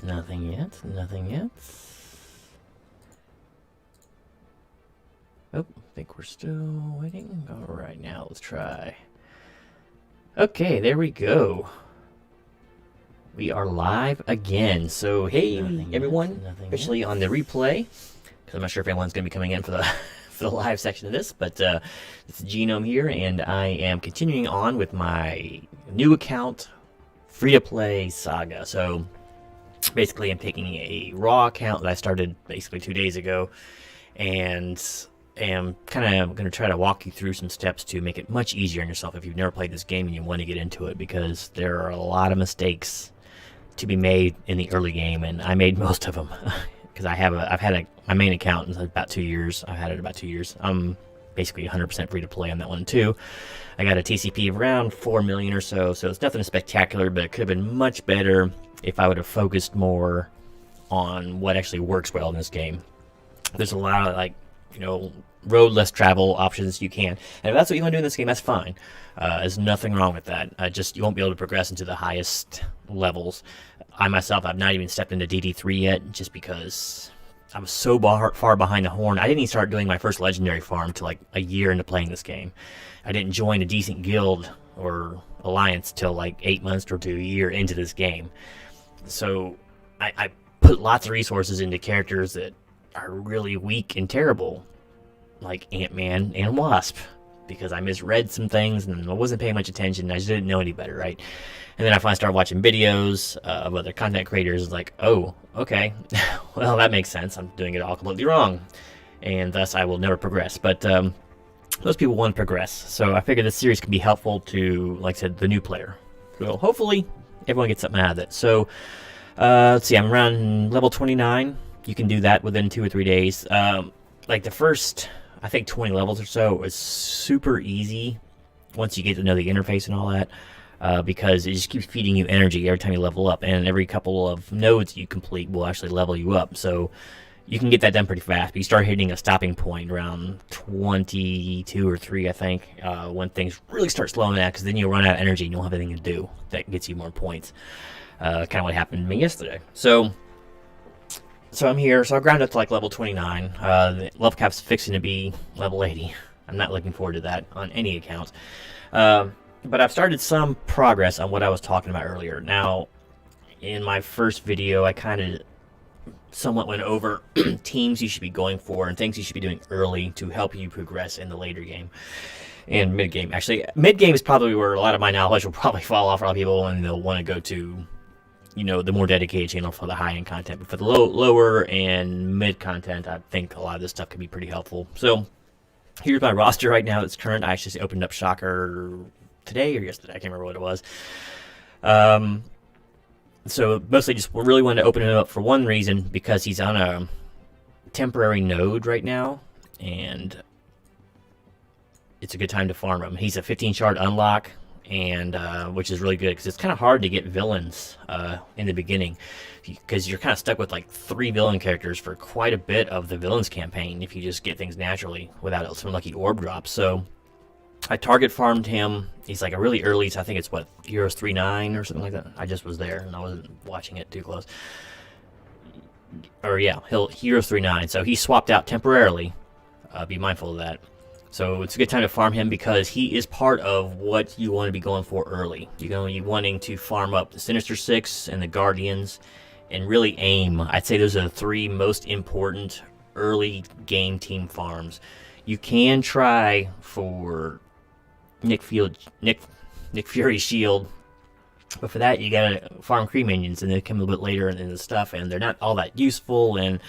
Nothing yet. Nothing yet. Oh, I think we're still waiting. Alright, now let's try. Okay, there we go. We are live again. So, hey, everyone, officially on the replay. Because I'm not sure if anyone's going to be coming in for the for the live section of this. But it's Genome here, and I am continuing on with my new account, free-to-play Saga. So, basically, I'm taking a raw account that I started basically 2 days ago, and am kind of going to try to walk you through some steps to make it much easier on yourself if you've never played this game and you want to get into it, because there are a lot of mistakes to be made in the early game, and I made most of them because I've had my main account in about 2 years. I've had it about 2 years. I'm basically 100% free to play on that one too. I got a TCP of around 4 million or so, so it's nothing spectacular, but it could have been much better if I would have focused more on what actually works well in this game. There's a lot of road less travel options you can, and if that's what you want to do in this game, that's fine. There's nothing wrong with that. Just you won't be able to progress into the highest levels. I myself, I've not even stepped into DD3 yet, just because I was so far behind the horn. I didn't even start doing my first legendary farm till like a year into playing this game. I didn't join a decent guild or alliance till like 8 months to a year into this game. So I put lots of resources into characters that are really weak and terrible, like Ant-Man and Wasp, because I misread some things and I wasn't paying much attention. I just didn't know any better, right? And then I finally started watching videos of other content creators. It's like, oh, okay, well, that makes sense. I'm doing it all completely wrong, and thus I will never progress. But those people want to progress, so I figured this series can be helpful to, like I said, the new player. So hopefully everyone gets something out of it. So let's see, I'm around level 29. You can do that within 2 or 3 days. Like the first, I think 20 levels or so was super easy once you get to know the interface and all that, because it just keeps feeding you energy every time you level up, and every couple of nodes you complete will actually level you up. So you can get that done pretty fast, but you start hitting a stopping point around 22 or 3, I think, when things really start slowing down, because then you'll run out of energy and you'll have anything to do that gets you more points. Kind of what happened to me yesterday. So I'm here, so I'll grind up to like level 29. The level cap's fixing to be level 80. I'm not looking forward to that on any account. But I've started some progress on what I was talking about earlier. Now, in my first video, I kind of somewhat went over teams you should be going for and things you should be doing early to help you progress in the later game and mid-game. Actually, mid-game is probably where a lot of my knowledge will probably fall off for a lot of people, and they'll want to go to, you know, the more dedicated channel for the high-end content. But for the lower and mid content, I think a lot of this stuff could be pretty helpful. So here's my roster right now that's current. I actually opened up Shocker today or yesterday. I can't remember what it was. So mostly just really wanted to open him up for one reason, because he's on a temporary node right now, and it's a good time to farm him. He's a 15 shard unlock, and which is really good, because it's kind of hard to get villains in the beginning, because you're kind of stuck with like 3 villain characters for quite a bit of the villains campaign if you just get things naturally without some lucky orb drops. So I target farmed him. He's like a really early, so I think it's what, Heroes 3.9 or something like that. I just was there and I wasn't watching it too close. Or yeah, Heroes 3.9. So he swapped out temporarily. Be mindful of that. So it's a good time to farm him, because he is part of what you want to be going for early. You're going to be wanting to farm up the Sinister Six and the Guardians, and really aim. I'd say those are the 3 most important early game team farms. You can try for Nick Fury's shield, but for that you gotta farm Kree minions, and they come a little bit later in the stuff, and they're not all that useful. And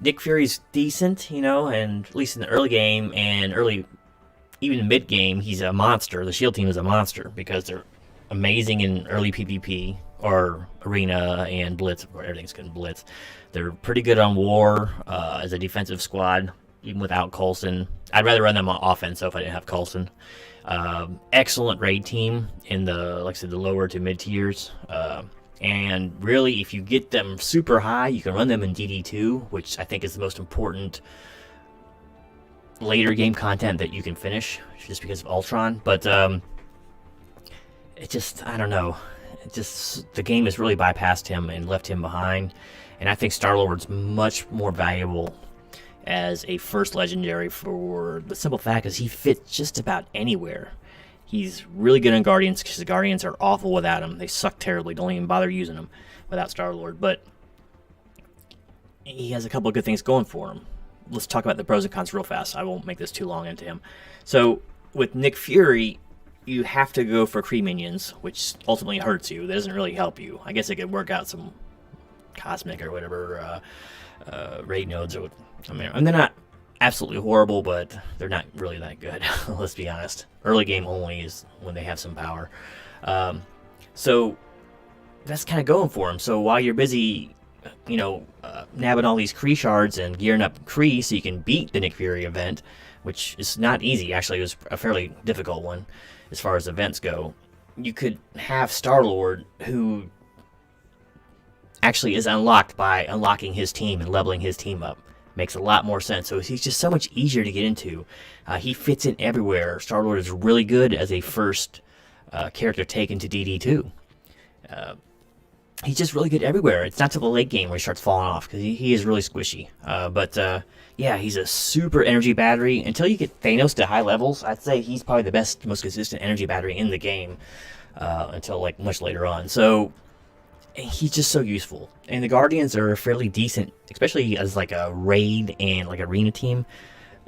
Nick Fury's decent, you know, and at least in the early game and even mid game, he's a monster. The shield team is a monster because they're amazing in early PvP or arena and blitz. Of course, everything's good in blitz. They're pretty good on war as a defensive squad, even without Coulson. I'd rather run them on offense, so if I didn't have Coulson. Excellent raid team in the, like I said, the lower to mid tiers. And really, if you get them super high, you can run them in DD2, which I think is the most important later game content that you can finish, just because of Ultron. But it just, I don't know. just the game has really bypassed him and left him behind. And I think Star-Lord's much more valuable as a first legendary for the simple fact is he fits just about anywhere. He's really good in Guardians because the Guardians are awful without him. They suck terribly. Don't even bother using them without Star-Lord. But he has a couple of good things going for him. Let's talk about the pros and cons real fast. I won't make this too long into him. So with Nick Fury, you have to go for Kree minions, which ultimately hurts you. That doesn't really help you. I guess it could work out some cosmic or whatever raid nodes. I mean, and they're not absolutely horrible, but they're not really that good. Let's be honest. Early game only is when they have some power. So that's kind of going for him. So while you're busy, nabbing all these Kree shards and gearing up Kree so you can beat the Nick Fury event, which is not easy. Actually, it was a fairly difficult one as far as events go. You could have Star-Lord, who actually is unlocked by unlocking his team and leveling his team up. Makes a lot more sense. So he's just so much easier to get into. He fits in everywhere. Star-Lord is really good as a first character taken to DD2. He's just really good everywhere. It's not till the late game where he starts falling off, because he is really squishy. Yeah, he's a super energy battery. Until you get Thanos to high levels, I'd say he's probably the best, most consistent energy battery in the game until like much later on. So he's just so useful. And the Guardians are fairly decent, especially as like a raid and like arena team.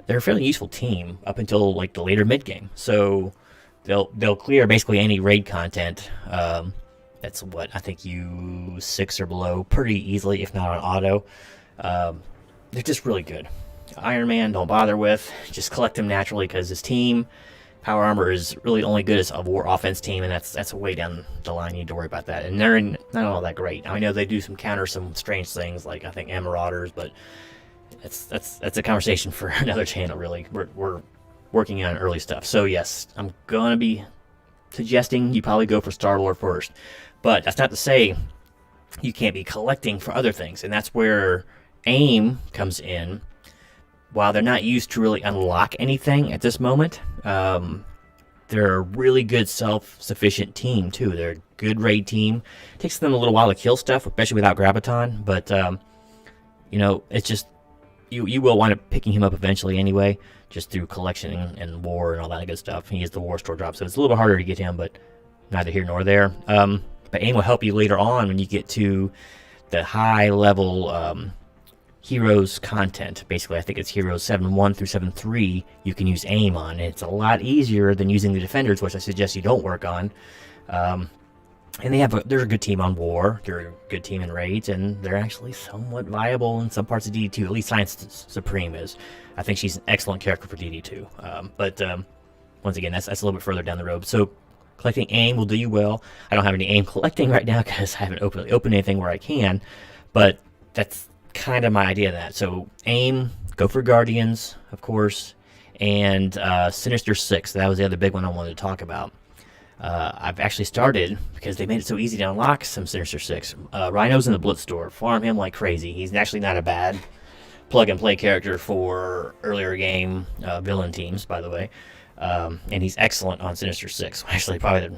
They're a fairly useful team up until like the later mid game. So they'll clear basically any raid content. That's what I think you 6 or below pretty easily, if not on auto. They're just really good. Iron Man, don't bother with. Just collect him naturally because his team, Power Armor, is really only good as a war offense team, and that's way down the line. You need to worry about that. And they're not all that great. I know they do counter some strange things, like I think Marauders, but that's a conversation for another channel. Really, we're working on early stuff. So yes, I'm gonna be suggesting you probably go for Star-Lord first, but that's not to say you can't be collecting for other things, and that's where AIM comes in. While they're not used to really unlock anything at this moment, they're a really good self-sufficient team too. They're a good raid team. It takes them a little while to kill stuff, especially without Graviton, but it's just you will wind up picking him up eventually anyway, just through collection and war and all that good stuff. He is the war store drop, so it's a little bit harder to get him, but neither here nor there. But AIM will help you later on when you get to the high level heroes content. Basically, I think it's heroes 7-1 through 7-3 you can use AIM on, and it's a lot easier than using the defenders, which I suggest you don't work on. And they're a good team on war, they're a good team in raids, and they're actually somewhat viable in some parts of DD2. At least Science Supreme is. I think she's an excellent character for DD2. But once again, that's a little bit further down the road. So collecting AIM will do you well. I don't have any AIM collecting right now because I haven't opened anything where I can, but that's kind of my idea of that. So AIM, go for Guardians, of course, and Sinister Six. That was the other big one I wanted to talk about. I've actually started, because they made it so easy to unlock some Sinister Six. Rhino's in the Blitz store. Farm him like crazy. He's actually not a bad plug-and-play character for earlier game villain teams, by the way. And he's excellent on Sinister Six. Actually, probably the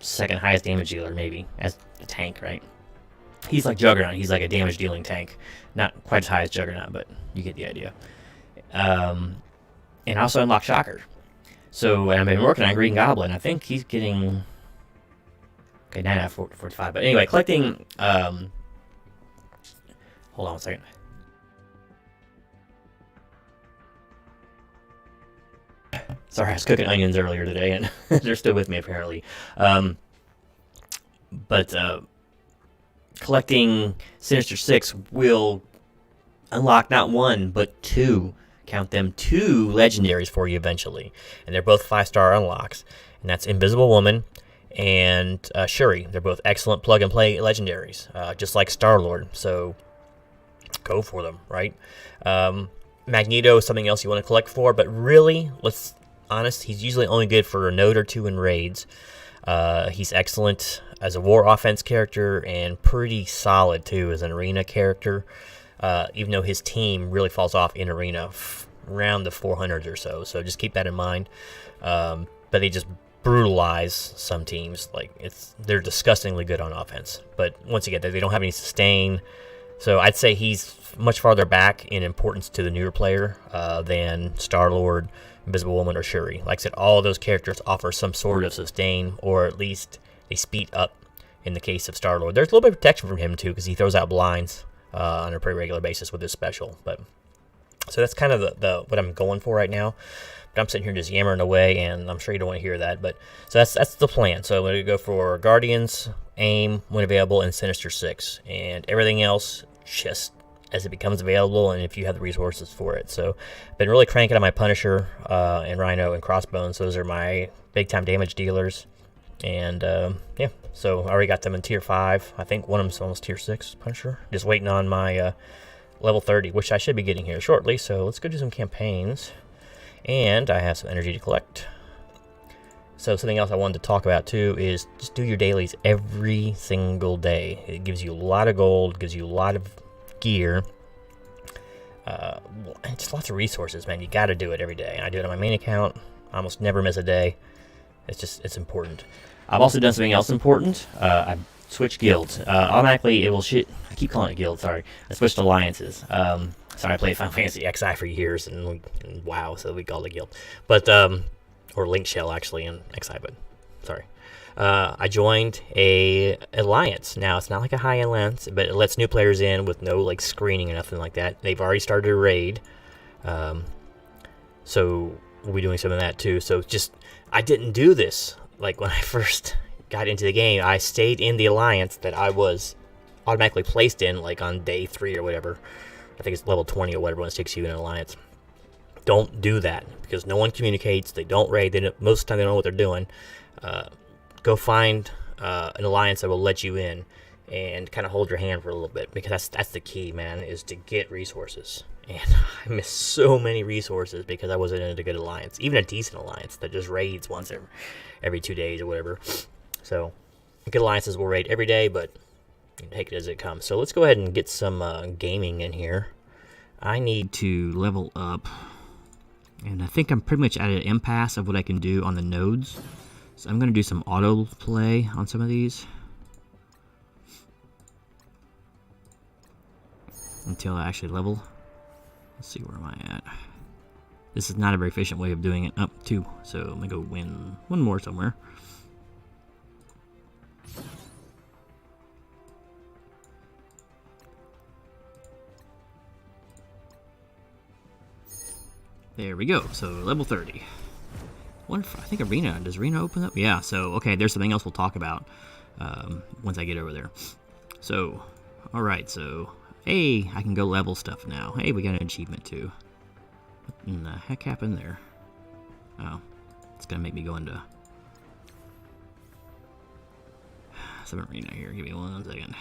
second highest damage dealer, maybe, as the tank, right? He's like Juggernaut. He's like a damage-dealing tank. Not quite as high as Juggernaut, but you get the idea. And also unlock Shocker. So, and I've been working on Green Goblin. I think he's getting... Okay, 9 out of 45. But anyway, collecting... Hold on one second. Sorry, I was cooking onions earlier today, and they're still with me, apparently. Collecting Sinister Six will unlock not one, but two. Count them, 2 legendaries for you eventually. And they're both 5-star unlocks. And that's Invisible Woman and Shuri. They're both excellent plug-and-play legendaries, just like Star-Lord. So go for them, right? Magneto is something else you want to collect for, but really, let's honest, he's usually only good for a node or 2 in raids. He's excellent as a war offense character and pretty solid too as an arena character, even though his team really falls off in arena around the 400s or so. So just keep that in mind. But they just brutalize some teams. Like they're disgustingly good on offense, but once you get there, they don't have any sustain. So I'd say he's much farther back in importance to the newer player than Star-Lord, Invisible Woman, or Shuri. Like I said, all of those characters offer some sort of sustain, or at least they speed up. In the case of Star-Lord, there's a little bit of protection from him too, because he throws out blinds on a pretty regular basis with his special. But so that's kind of the what I'm going for right now. But I'm sitting here just yammering away, and I'm sure you don't want to hear that. But so that's the plan. So I'm going to go for Guardians, AIM when available, and Sinister Six, and everything else just as it becomes available, and if you have the resources for it. So I've been really cranking on my Punisher and Rhino and Crossbones. Those are my big time damage dealers. And yeah, so I already got them in tier 5. I think one of them's almost tier 6 Punisher. Just waiting on my level 30, which I should be getting here shortly. So let's go do some campaigns. And I have some energy to collect. So something else I wanted to talk about too is just do your dailies every single day. It gives you a lot of gold, gives you a lot of gear. Just lots of resources, man. You got to do it every day. I do it on my main account. I almost never miss a day. It's important. I've also done something else important. I've switched guilds. Automatically, it will I keep calling it guild, sorry. I switched alliances. Sorry, I played Final Fantasy XI for years, and WoW, so we called it guild. But, or Link Shell, actually, in XI, but, sorry. I joined a alliance. Now, it's not like a high alliance, but it lets new players in with no, like, screening or nothing like that. They've already started a raid. So, we'll be doing some of that, too. So, I didn't do this. Like, when I first got into the game, I stayed in the alliance that I was automatically placed in, like, on day 3 or whatever. I think it's level 20 or whatever when it takes you in an alliance. Don't do that, because no one communicates. They don't raid. Most of the time, they don't know what they're doing. Go find an alliance that will let you in and kind of hold your hand for a little bit, because that's the key, man, is to get resources. And I missed so many resources because I wasn't in a good alliance, even a decent alliance that just raids once every 2 days or whatever. So good alliances will raid every day, but you can take it as it comes. So let's go ahead and get some gaming in here. I need to level up, and I think I'm pretty much at an impasse of what I can do on the nodes. So I'm going to do some auto play on some of these until I actually level. Let's see, where am I at? This is not a very efficient way of doing it. Up 2, so I'm going to go win one more somewhere. There we go, so level 30. I think Arena, does Arena open up? Yeah, so, okay, there's something else we'll talk about once I get over there. So, alright, so, hey, I can go level stuff now. Hey, we got an achievement too. What in the heck happened there? Oh, it's gonna make me go into some arena here. Give me 1 second.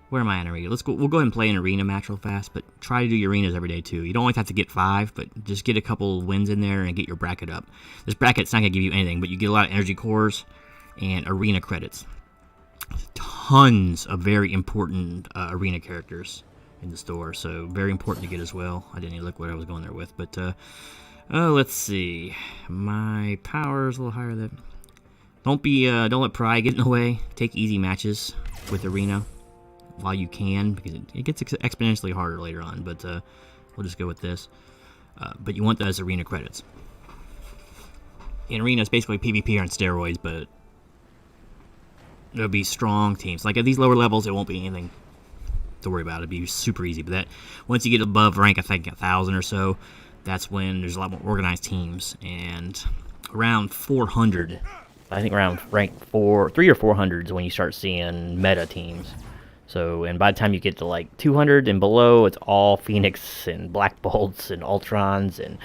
Where am I in arena? We'll go ahead and play an arena match real fast, but try to do your arenas every day too. You don't always have to get 5, but just get a couple wins in there and get your bracket up. This bracket's not gonna give you anything, but you get a lot of energy cores and arena credits. Tons of very important arena characters in the store, so very important to get as well. I didn't even look what I was going there with, but let's see. My power's a little higher than. Don't let pride get in the way. Take easy matches with arena while you can, because it gets exponentially harder later on. But we'll just go with this. But you want those arena credits. In arena, it's basically PvP on steroids, but there'll be strong teams. Like at these lower levels, it won't be anything to worry about. It'll be super easy. But that once you get above rank, I think 1,000 or so, that's when there's a lot more organized teams. And around 400, I think around rank 3 or 400 is when you start seeing meta teams. So, and by the time you get to like 200 and below, it's all Phoenix and Black Bolts and Ultrons and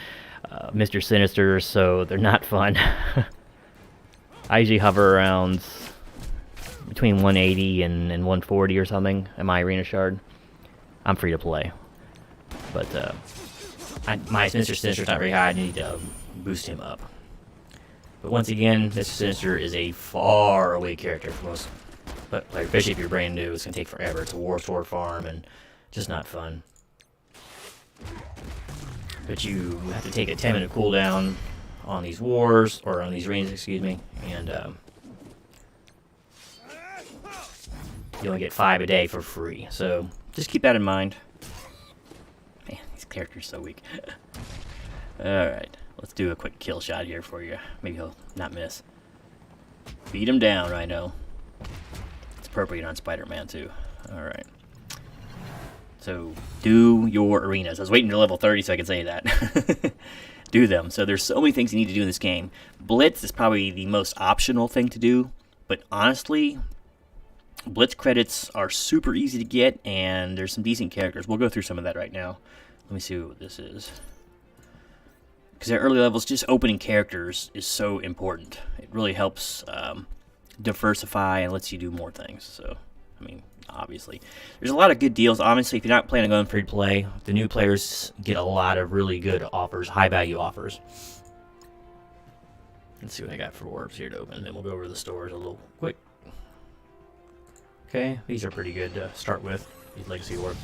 Mr. Sinister. So they're not fun. I usually hover around between 180 and 140 or something at my arena shard. I'm free to play, but my Mr. Sinister's not very high. I need to boost him up. But once again, Mr. Sinister is a far away character for most. But like, especially if you're brand new, it's gonna take forever. It's a war sword farm and just not fun. But you have to take a 10-minute cooldown on these wars, or on these rings, excuse me, and you only get 5 a day for free. So just keep that in mind. Man, these characters are so weak. Alright, let's do a quick kill shot here for you. Maybe he'll not miss. Beat him down, Rhino. It's appropriate on Spider-Man too. Alright. So, do your arenas. I was waiting to level 30 so I could say that. Do them. So there's so many things you need to do in this game. Blitz is probably the most optional thing to do, but honestly, Blitz credits are super easy to get, and there's some decent characters. We'll go through some of that right now. Let me see what this is. Because at early levels, just opening characters is so important. It really helps diversify and lets you do more things. So, I mean, obviously. There's a lot of good deals. Honestly, if you're not planning on going free to play, the new players get a lot of really good offers, high-value offers. Let's see what I got for orbs here to open, and then we'll go over to the stores a little quick. Okay, these are pretty good to start with, these legacy orbs.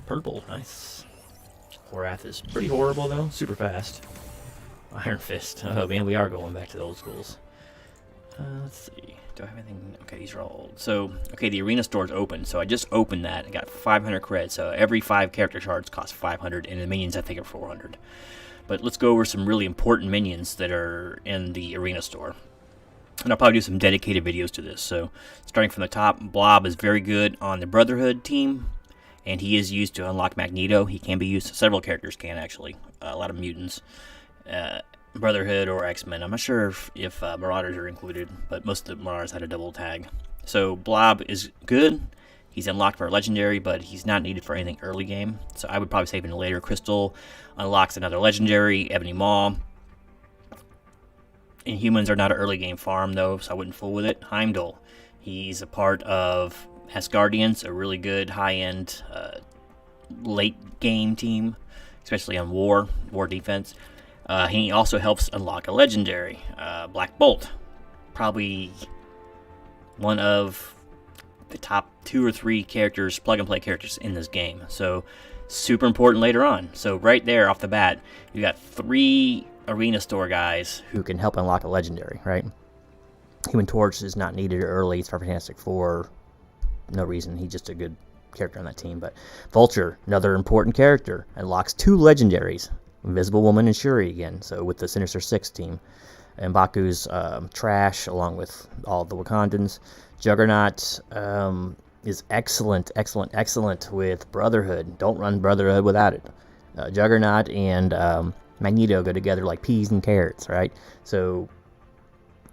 Purple, nice. Horath is pretty horrible, though. Super fast. Iron Fist. Oh, man, we are going back to the old schools. Let's see. Do I have anything? Okay, these are all old. So, okay, the arena store's open. So I just opened that and got 500 credits. So every 5 character shards cost 500, and the minions, I think, are 400. But let's go over some really important minions that are in the arena store. And I'll probably do some dedicated videos to this. So, starting from the top, Blob is very good on the Brotherhood team. And he is used to unlock Magneto. He can be used, several characters can actually, a lot of mutants. Brotherhood or X-Men. I'm not sure if Marauders are included, but most of the Marauders had a double tag. So Blob is good. He's unlocked for a legendary, but he's not needed for anything early game. So I would probably save him later. Crystal unlocks another legendary, Ebony Maw. Inhumans are not an early game farm though, so I wouldn't fool with it. Heimdall. He's a part of Asgardians, a really good high-end late game team, especially on war defense. He also helps unlock a legendary, Black Bolt. Probably one of the top 2 or 3 characters, plug-and-play characters in this game. So, super important later on. So, right there off the bat, you got 3 arena store guys who can help unlock a legendary, right? Human Torch is not needed early. It's for Fantastic Four. No reason. He's just a good character on that team. But Vulture, another important character, unlocks 2 legendaries. Invisible Woman and Shuri again, so with the Sinister Six team. And M'Baku's trash, along with all the Wakandans. Juggernaut is excellent with Brotherhood. Don't run Brotherhood without it. Juggernaut and Magneto go together like peas and carrots, right? So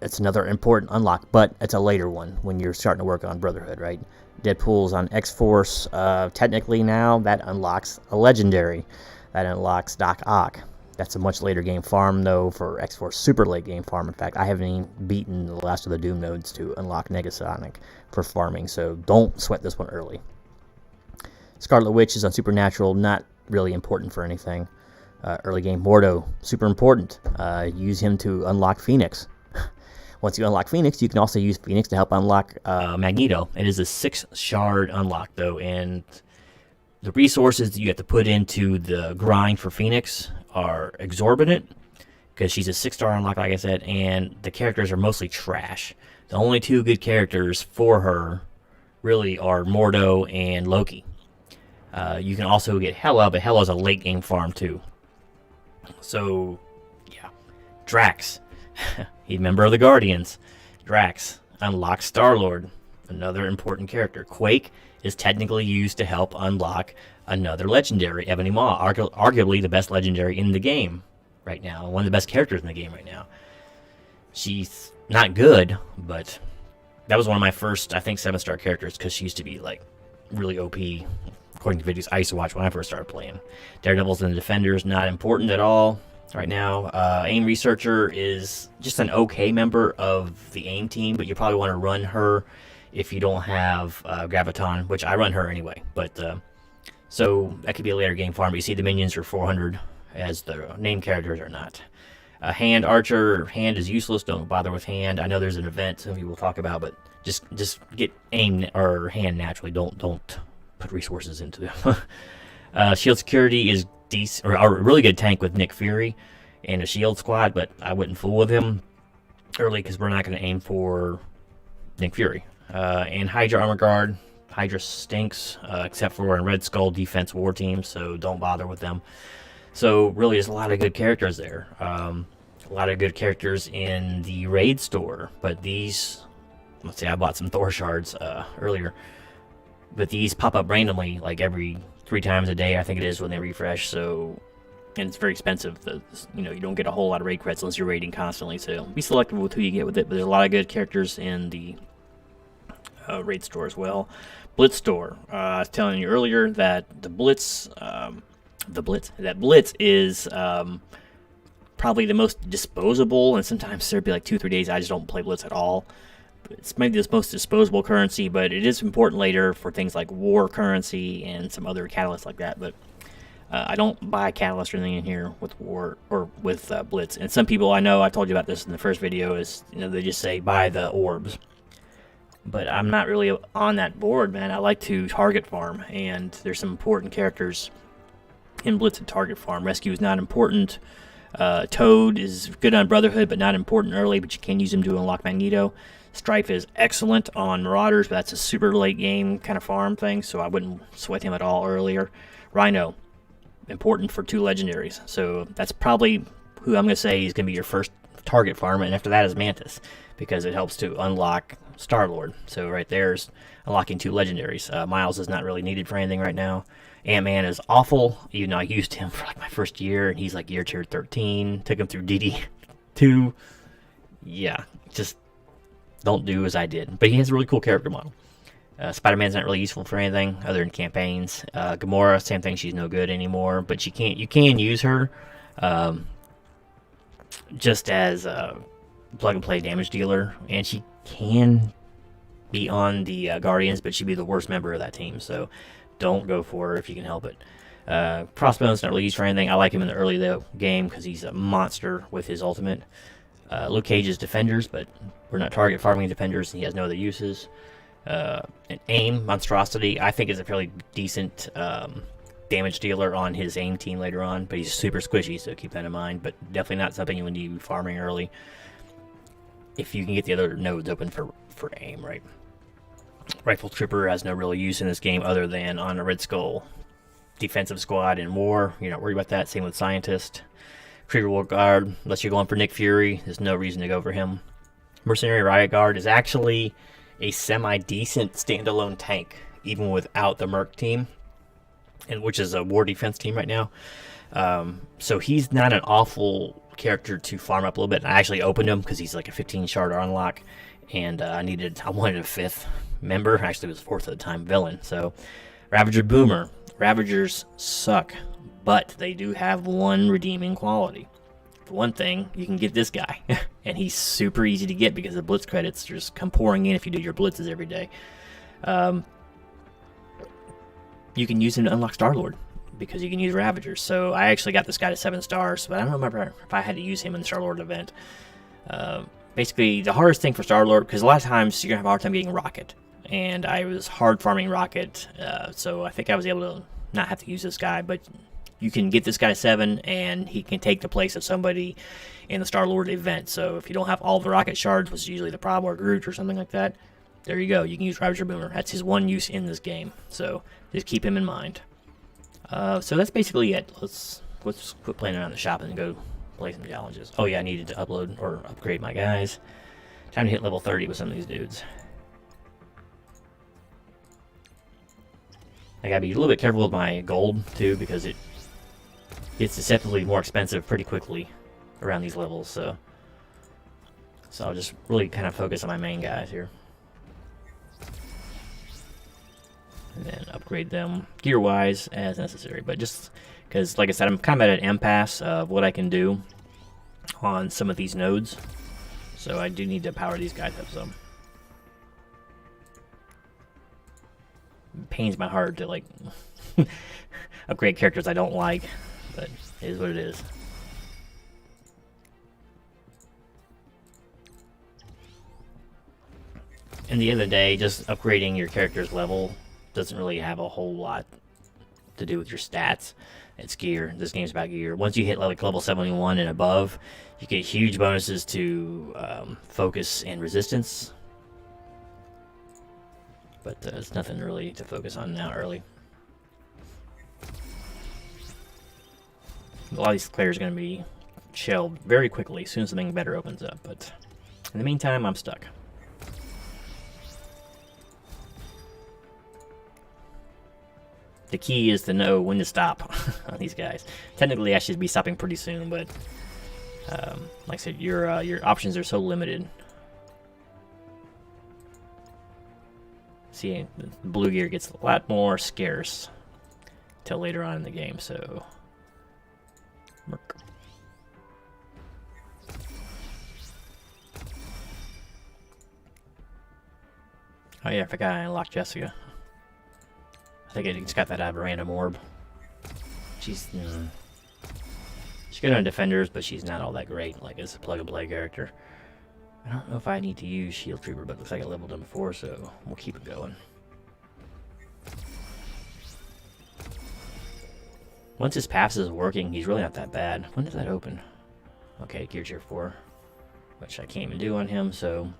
it's another important unlock, but it's a later one when you're starting to work on Brotherhood, right? Deadpool's on X-Force. Technically now, that unlocks a legendary. That unlocks Doc Ock. That's a much later game farm, though, for X-Force. Super late game farm. In fact, I haven't even beaten the last of the Doom nodes to unlock Negasonic for farming, so don't sweat this one early. Scarlet Witch is on Supernatural, not really important for anything. Early game Mordo, super important. Use him to unlock Phoenix. Once you unlock Phoenix, you can also use Phoenix to help unlock Magneto. It is a 6-shard unlock, though, and the resources that you have to put into the grind for Phoenix are exorbitant, because she's a 6-star unlock, like I said, and the characters are mostly trash. The only 2 good characters for her really are Mordo and Loki. You can also get Hela, but Hela's a late game farm too. So, yeah. Drax. He's a member of the Guardians. Drax unlocks Star-Lord, another important character. Quake is technically used to help unlock another legendary, Ebony Maw, arguably the best legendary in the game right now, one of the best characters in the game right now. She's not good, but that was one of my first, I think, 7-star characters, because she used to be, like, really OP, according to videos I used to watch when I first started playing. Daredevil's and the Defenders, not important at all right now. AIM Researcher is just an okay member of the AIM team, but you probably want to run her if you don't have Graviton, which I run her anyway. But so that could be a later game farm. But you see the minions are 400 as the name characters are not. Hand Archer, Hand is useless. Don't bother with Hand. I know there's an event some people will talk about, but just get AIM or Hand naturally. Don't put resources into them. Shield Security is decent, or a really good tank with Nick Fury. and a shield squad, but I wouldn't fool with him early because we're not going to aim for Nick Fury. And Hydra Armor Guard. Hydra stinks, except for in Red Skull Defense War Team, so don't bother with them. So really, there's a lot of good characters there. A lot of good characters in the raid store, but these, let's see, I bought some Thor shards earlier, but these pop up randomly like every 3 times a day, I think it is, when they refresh. So, and it's very expensive. You don't get a whole lot of raid credits unless you're raiding constantly. So be selective with who you get with it. But there's a lot of good characters in the raid store as well. Blitz store. I was telling you earlier that the Blitz, Blitz is probably the most disposable, and sometimes there'd be like 2-3 days I just don't play Blitz at all. It's maybe the most disposable currency, but it is important later for things like war currency and some other catalysts like that. But I don't buy catalyst or anything in here with war or with Blitz. And some people, I know I told you about this in the first video, is they just say buy the orbs. But I'm not really on that board, man. I like to target farm, and there's some important characters in Blitz and target farm. Rescue is not important. Toad is good on Brotherhood, but not important early, but you can use him to unlock Magneto. Strife is excellent on Marauders, but that's a super late game kind of farm thing, so I wouldn't sweat him at all earlier. Rhino, important for 2 legendaries, so that's probably who I'm going to say is going to be your first target farm, and after that is Mantis, because it helps to unlock Star-Lord. So right there's unlocking 2 legendaries. Miles is not really needed for anything right now. Ant-Man is awful, even though I used him for like my first year, and he's like year tier 13. Took him through DD2. Yeah, just don't do as I did. But he has a really cool character model. Spider-Man's not really useful for anything other than campaigns. Gamora, same thing. She's no good anymore, but you can use her just as a plug-and-play damage dealer, and she can be on the Guardians, but she'd be the worst member of that team, so don't go for her if you can help it. Crossbone's not really used for anything. I like him in the early game because he's a monster with his ultimate. Luke Cage is defenders, but we're not target farming defenders, and he has no other uses. And aim, Monstrosity, I think is a fairly decent damage dealer on his aim team later on, but he's super squishy, so keep that in mind. But definitely not something you want to be farming early if you can get the other nodes open for aim, right? Rifle Trooper has no real use in this game other than on a Red Skull defensive squad in war. You're not worried about that. Same with Scientist. Krieger War Guard, unless you're going for Nick Fury, there's no reason to go for him. Mercenary Riot Guard is actually a semi-decent standalone tank, even without the Merc team, and which is a war defense team right now. So he's not an awful character to farm up a little bit. I actually opened him because he's like a 15 shard unlock, and I wanted a 5th member. Actually, it was 4th at the time, villain. So Ravager Boomer. Ravagers suck, but they do have one redeeming quality. For one thing, you can get this guy, and he's super easy to get because the Blitz credits just come pouring in if you do your Blitzes every day. You can use him to unlock Star-Lord because you can use Ravagers. So I actually got this guy to 7 stars, but I don't remember if I had to use him in the Star-Lord event. Basically, the hardest thing for Star-Lord, because a lot of times you're going to have a hard time getting Rocket, and I was hard farming Rocket, so I think I was able to not have to use this guy, but you can get this guy to 7, and he can take the place of somebody in the Star-Lord event. So if you don't have all the Rocket shards, which is usually the problem, or Groot or something like that, there you go. You can use Ravager Boomer. That's his one use in this game, so just keep him in mind. So that's basically it. Let's quit playing around the shop and go play some challenges. Oh yeah, I needed to upload or upgrade my guys. Time to hit level 30 with some of these dudes. I gotta be a little bit careful with my gold too, because it gets deceptively more expensive pretty quickly around these levels. So I'll just really kind of focus on my main guys here, and then upgrade them gear-wise as necessary. But just because, like I said, I'm kind of at an impasse of what I can do on some of these nodes, so I do need to power these guys up some. It pains my heart to like upgrade characters I don't like, but it is what it is. In the end of the day, just upgrading your character's level doesn't really have a whole lot to do with your stats. It's gear. This game's about gear. Once you hit like level 71 and above, you get huge bonuses to focus and resistance. But it's nothing really to focus on now early. A lot of these players are going to be shelved very quickly as soon as something better opens up. But in the meantime, I'm stuck. The key is to know when to stop on these guys. Technically, I should be stopping pretty soon, but like I said, your options are so limited. See, the blue gear gets a lot more scarce till later on in the game. So, Merc. Oh yeah, I forgot I unlocked Jessica. I think I just got that out of a random orb. She's good on defenders, but she's not all that great, like as a plug-and-play character. I don't know if I need to use Shield Trooper, but it looks like I leveled him before, so we'll keep it going. Once his pass is working, he's really not that bad. When does that open? Okay, Gear Tier 4, which I can't even do on him, so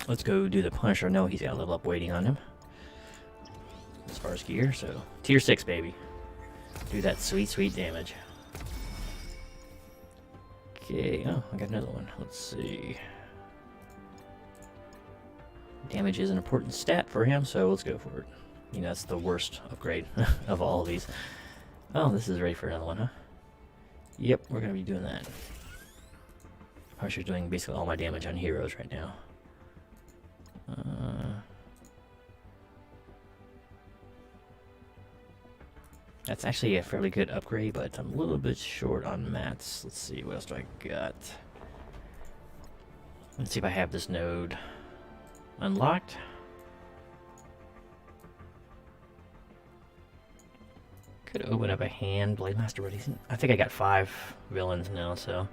let's go do the Punisher. No, he's got a level up waiting on him. As far as gear, so Tier 6, baby. Do that sweet, sweet damage. Okay, oh, I got another one. Let's see. Damage is an important stat for him, so let's go for it. You know, that's the worst upgrade of all of these. Oh, this is ready for another one, huh? Yep, we're gonna be doing that. Punisher's doing basically all my damage on heroes right now. That's actually a fairly good upgrade, but I'm a little bit short on mats. Let's see, what else do I got? Let's see if I have this node unlocked. Could open up a hand, Blade Master, but I think I got 5 villains now, so.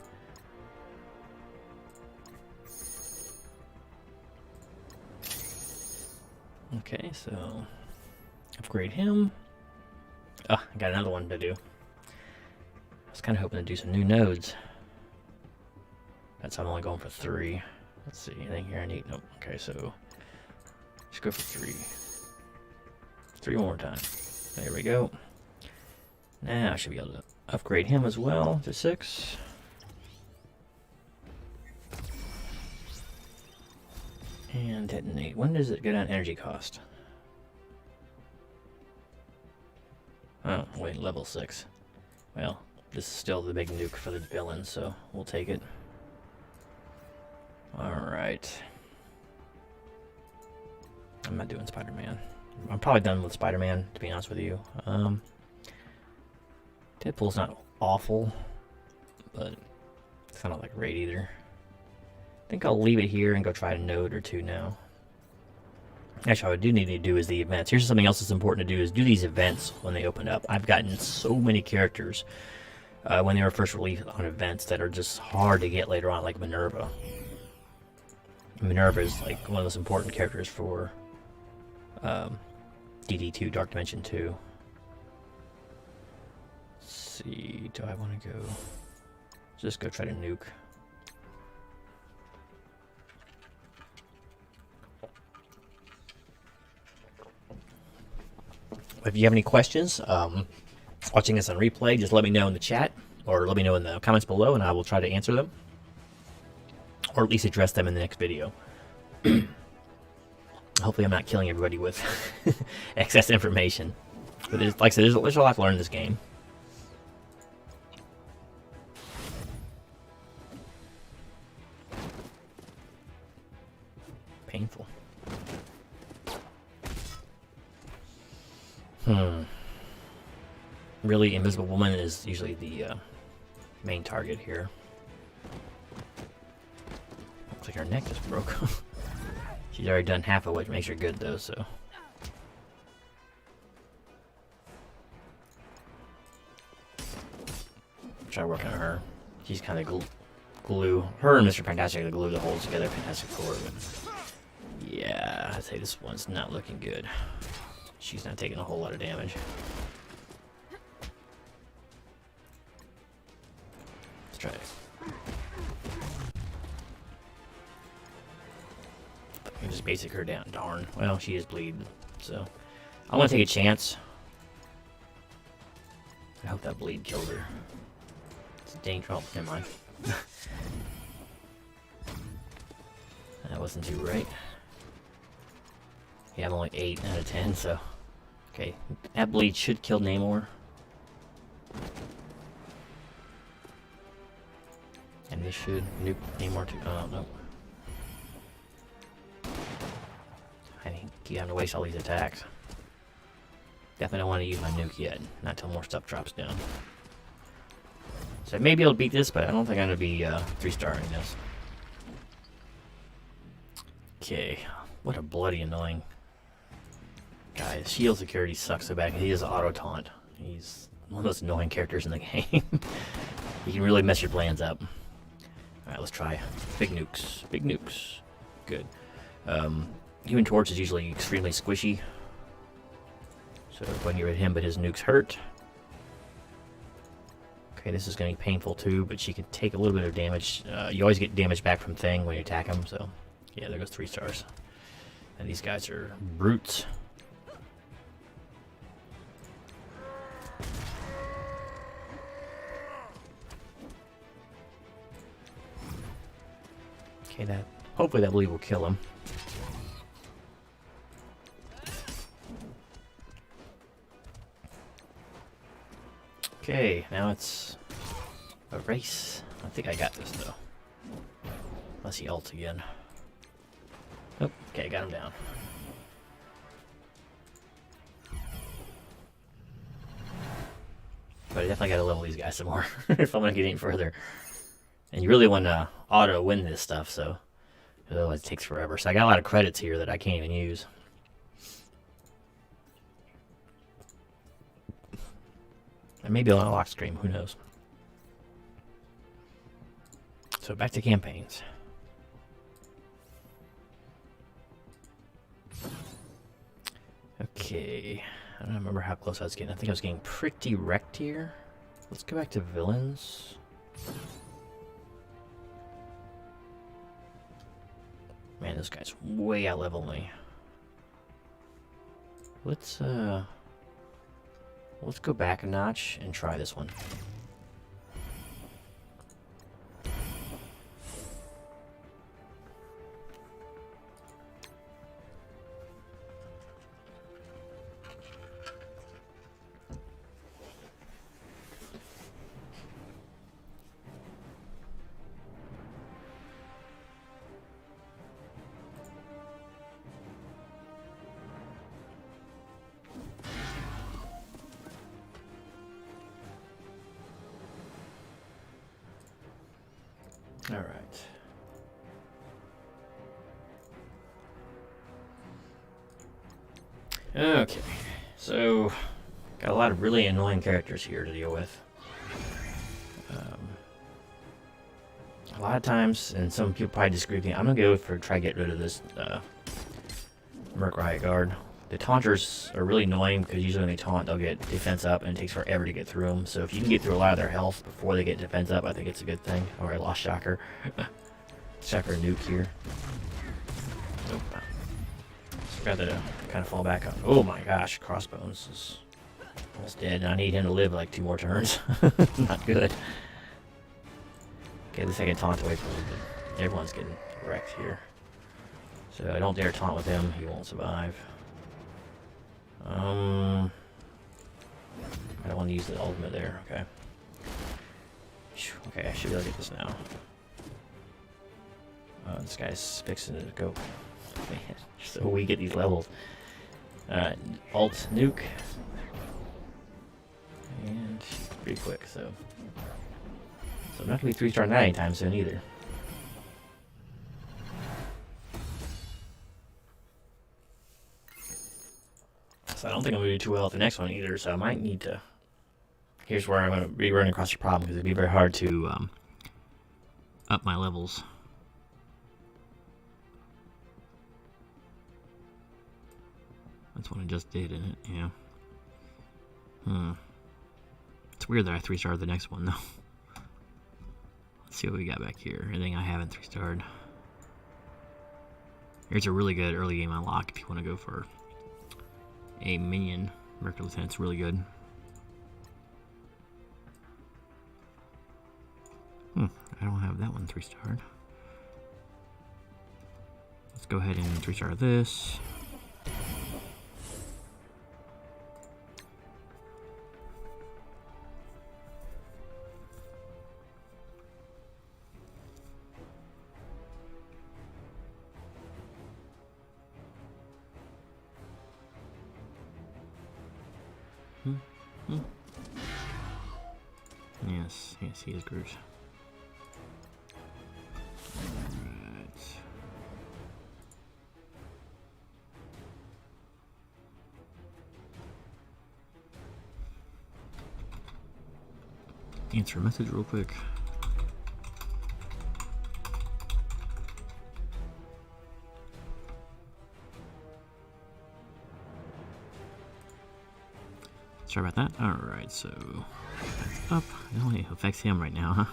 Okay, so upgrade him. Oh, I got another one to do. I was kind of hoping to do some new nodes. That's I'm only going for 3. Let's see, anything here I need? Nope. Okay, so let's go for 3. 3 more times. There we go. Now I should be able to upgrade him as well to 6. And detonate. When does it go down energy cost? Oh, wait, level 6. Well, this is still the big nuke for the villain, so we'll take it. Alright. I'm not doing Spider-Man. I'm probably done with Spider-Man, to be honest with you. Deadpool's not awful, but it's not like great either. I think I'll leave it here and go try a node or 2 now. Actually, what I do need to do is the events. Here's something else that's important to do, is do these events when they open up. I've gotten so many characters when they were first released on events that are just hard to get later on, like Minerva. Minerva is like one of those important characters for DD2, Dark Dimension 2. Let's see, do I want to go? Just go try to nuke. If you have any questions, watching this on replay, just let me know in the chat, or let me know in the comments below, and I will try to answer them, or at least address them in the next video. Hopefully I'm not killing everybody with excess information. But like I said, there's a lot to learn in this game. Painful. Really, Invisible Woman is usually the main target here. Looks like her neck just broke. She's already done half of it, which makes her good though, so. Try working on her. She's kind of glue. Her and Mr. Fantastic are the glue that holds together Fantastic Four. But yeah, I'd say this one's not looking good. She's not taking a whole lot of damage. And just basic her down. Darn. Well, she is bleeding, so I'm gonna take a chance. I hope that bleed killed her. It's a danger. Oh, never mind. That wasn't too right. Yeah, I'm only 8 out of 10, so... Okay, that bleed should kill Namor. And this should nuke Namor too. Oh, no. I think you have to waste all these attacks. Definitely don't want to use my nuke yet. Not till more stuff drops down. So I may be able to beat this, but I don't think I'm going to be 3-starring this. Okay, what a bloody annoying guy. Shield security sucks so bad. He is auto taunt. He's one of the most annoying characters in the game. He can really mess your plans up. Alright, let's try big nukes. Big nukes. Good. Human Torch is usually extremely squishy. So if I can get rid of him, but his nukes hurt. Okay, this is going to be painful too, but she can take a little bit of damage. You always get damage back from Thing when you attack him, so... Yeah, there goes 3 stars. And these guys are brutes. Okay, that hopefully that bleed will kill him. Okay, now it's a race. I think I got this though. Unless he ults again. Oh, okay, got him down. But I definitely gotta level these guys some more if I'm gonna get any further. And you really want to auto win this stuff, so otherwise it takes forever. So I got a lot of credits here that I can't even use. And maybe I'll unlock Scream, who knows. So back to campaigns. Okay, I don't remember how close I was getting. I think I was getting pretty wrecked here. Let's go back to villains. Man, this guy's way out level me. Let's go back a notch and try this one. All right. Okay, so got a lot of really annoying characters here to deal with. A lot of times, and some people probably disagree with me, I'm gonna go for try to get rid of this Merc Riot Guard. The taunters are really annoying because usually when they taunt, they'll get defense up, and it takes forever to get through them. So if you can get through a lot of their health before they get defense up, I think it's a good thing. Or I lost Shocker. Shocker nuke here. Nope. Got to kind of fall back on. Oh my gosh, Crossbones is almost dead. I need him to live like 2 more turns. Not good. Okay, at least I can taunt away from him, but everyone's getting wrecked here. So I don't dare taunt with him, he won't survive. I don't want to use the ultimate there, okay. Okay, I should be able to get this now. This guy's fixing to go. Man, so we get these levels. Alt nuke. And pretty quick, so I'm not going to be 3-starring that anytime soon either. So I don't think I'm going to do too well at the next one either, so I might need to... Here's where I'm going to be running across a problem, because it'd be very hard to up my levels. That's what I just did, isn't it? Yeah. It's weird that I 3-starred the next one, though. Let's see what we got back here. Anything I haven't 3-starred. Here's a really good early game unlock if you want to go for a minion. Mercury Lieutenant's really good. I don't have that one 3-starred. Let's go ahead and 3-star this. Yes, he is Groot. Alright. Answer a message real quick. Sorry about that. Alright, so that's up. It only affects him right now, huh?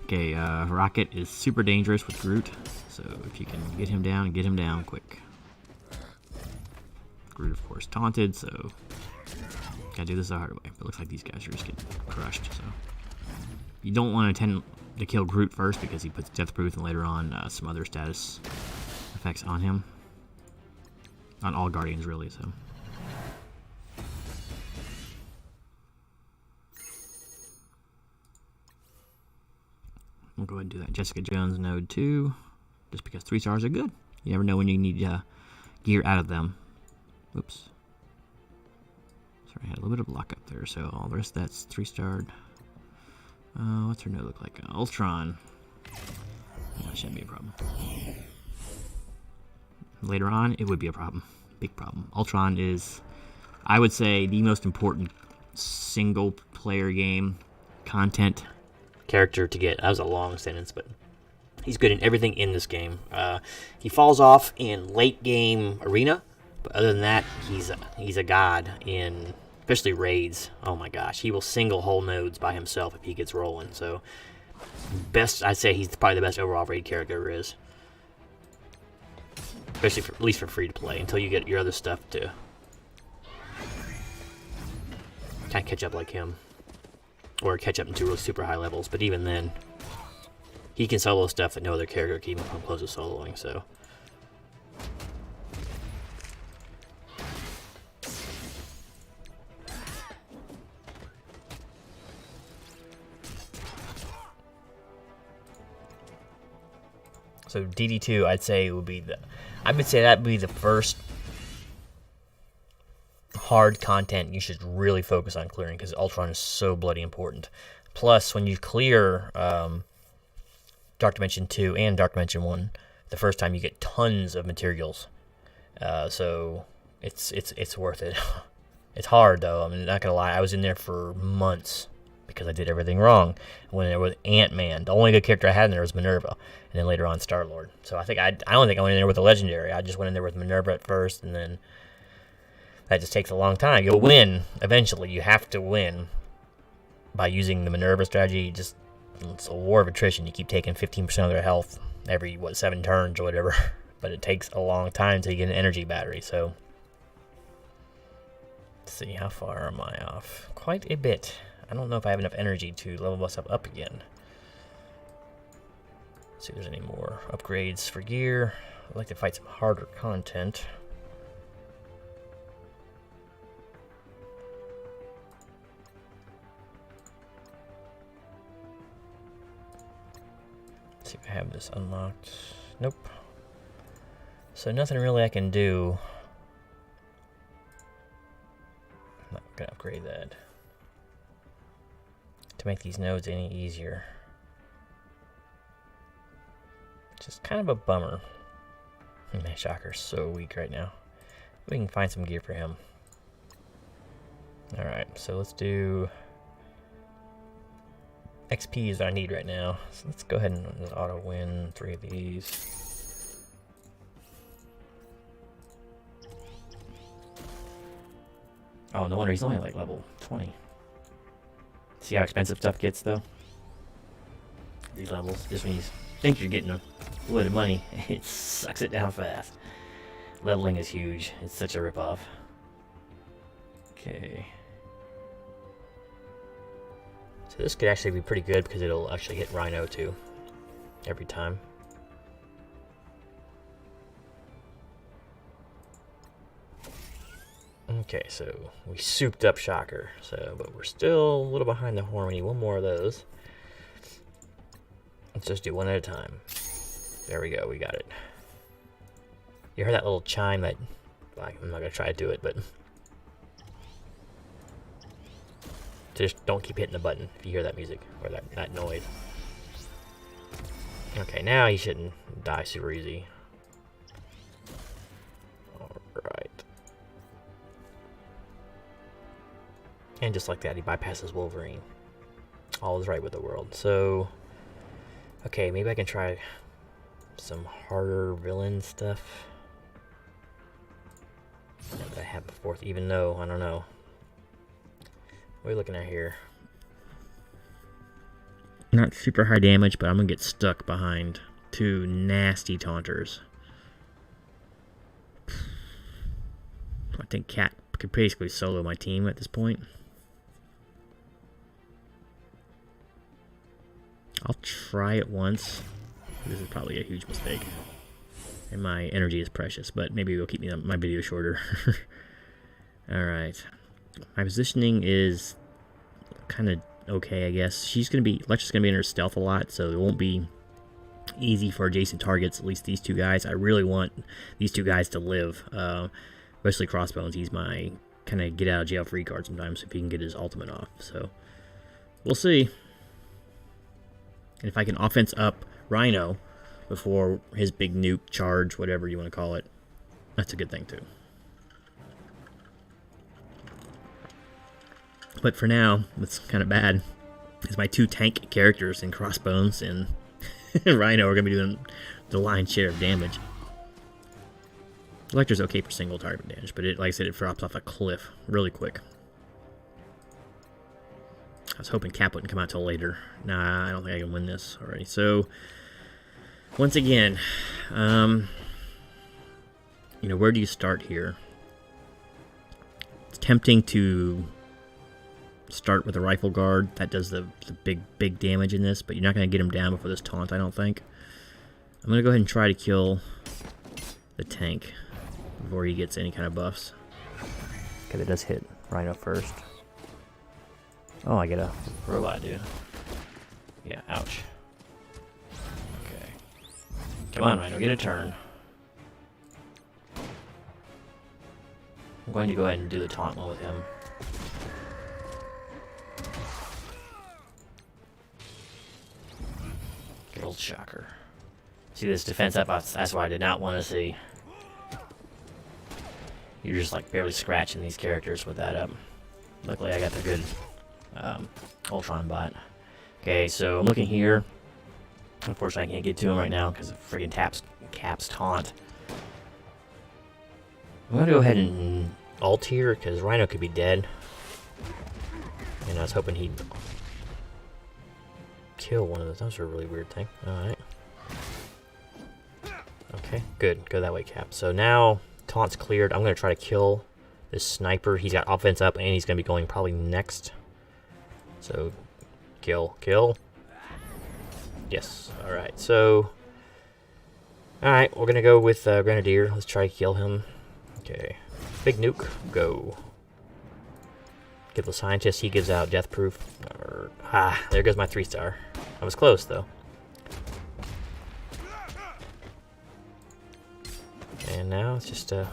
Okay, Rocket is super dangerous with Groot, so if you can get him down quick. Groot, of course, taunted, so gotta do this the hard way. But it looks like these guys are just getting crushed, so you don't want to tend to kill Groot first because he puts Death Proof and later on some other status effects on him. On all Guardians, really, so. We'll go ahead and do that. Jessica Jones node 2, just because 3-stars are good. You never know when you need gear out of them. Oops. Sorry, I had a little bit of luck up there, so all the rest of that's 3-starred. What's her node look like? Ultron. That shouldn't be a problem. Later on, it would be a problem. Big problem. Ultron is, I would say, the most important single-player game content character to get. That was a long sentence, but he's good in everything in this game. He falls off in late game arena, but other than that, he's a god in especially raids. Oh my gosh, he will single whole nodes by himself if he gets rolling. So best, I'd say he's probably the best overall raid character there is, especially at least for free to play until you get your other stuff to kind of catch up like him. Or catch up into really super high levels, but even then, he can solo stuff that no other character can even come close to soloing, so. So DD2, I'd say would be that'd be the first hard content you should really focus on clearing because Ultron is so bloody important. Plus, when you clear Dark Dimension 2 and Dark Dimension 1, the first time you get tons of materials. So it's worth it. It's hard though. I'm not gonna lie. I was in there for months because I did everything wrong. I went in there with Ant-Man. The only good character I had in there was Minerva, and then later on Star-Lord. So I don't think I went in there with a legendary. I just went in there with Minerva at first, and then that just takes a long time. You'll win eventually. You have to win by using the Minerva strategy. It's a war of attrition. You keep taking 15% of their health every 7 turns or whatever. But it takes a long time to get an energy battery. So let's see, how far am I off? Quite a bit. I don't know if I have enough energy to level myself up again. Let's see if there's any more upgrades for gear. I'd like to fight some harder content. Let's see if I have this unlocked. Nope. So nothing really I can do. I'm not gonna upgrade that to make these nodes any easier. Which is kind of a bummer. Man, Shocker's so weak right now. We can find some gear for him. Alright, so let's do XP is what I need right now. So let's go ahead and just auto win 3 of these. Oh, no wonder he's only like level 20. See how expensive stuff gets though? These levels, just when you think you're getting Wood money. It sucks it down fast. Leveling is huge. It's such a ripoff. Okay. So this could actually be pretty good because it'll actually hit Rhino too. Every time. Okay, so we souped up Shocker. So, but we're still a little behind the horn. We need one more of those. Let's just do one at a time. There we go. We got it. You heard that little chime that... I'm not going to try to do it, but... Just don't keep hitting the button if you hear that music or that noise. Okay, now he shouldn't die super easy. Alright. And just like that, he bypasses Wolverine. All is right with the world. So... Okay, maybe I can try some harder villain stuff. That I have before, even though, I don't know. What are we looking at here? Not super high damage, but I'm going to get stuck behind two nasty taunters. I think Cat could basically solo my team at this point. I'll try it once. This is probably a huge mistake. And my energy is precious, but maybe it'll keep my video shorter. Alright. My positioning is kind of okay, I guess. Electra's going to be in her stealth a lot, so it won't be easy for adjacent targets, at least these two guys. I really want these two guys to live. Especially Crossbones. He's my kind of get out of jail free card sometimes if he can get his ultimate off. So, we'll see. And if I can offense up Rhino before his big nuke charge, whatever you want to call it, that's a good thing too. But for now, what's kind of bad is my two tank characters in Crossbones and Rhino are going to be doing the lion's share of damage. Electra's okay for single target damage, but like I said, it drops off a cliff really quick. I was hoping Cap wouldn't come out till later. Nah, I don't think I can win this already. So, once again, where do you start here? It's tempting to start with a rifle guard. That does the big damage in this, but you're not going to get him down before this taunt, I don't think. I'm going to go ahead and try to kill the tank before he gets any kind of buffs. Okay, that does hit Rhino first. Oh, I get a robot, dude. Yeah, ouch. Okay. Come on, Rhino, get a turn. I'm going to go ahead and do the taunt one with him. Good old Shocker. See this defense up? That's what I did not want to see. You're just like barely scratching these characters with that up. Luckily, I got the good Ultron bot. Okay, so I'm looking here. Unfortunately, I can't get to him right now because of friggin' Cap's taunt. I'm going to go ahead and ult here because Rhino could be dead. And I was hoping he'd kill one of those. That was a really weird thing. Alright. Okay, good. Go that way, Cap. So now, taunt's cleared. I'm going to try to kill this sniper. He's got offense up, and he's going to be going probably next. So, kill. Yes. Alright, so... Alright, we're going to go with Grenadier. Let's try to kill him. Okay. Big nuke. Go. Get the scientist. He gives out death proof. There goes my 3-star. I was close, though. And now it's just a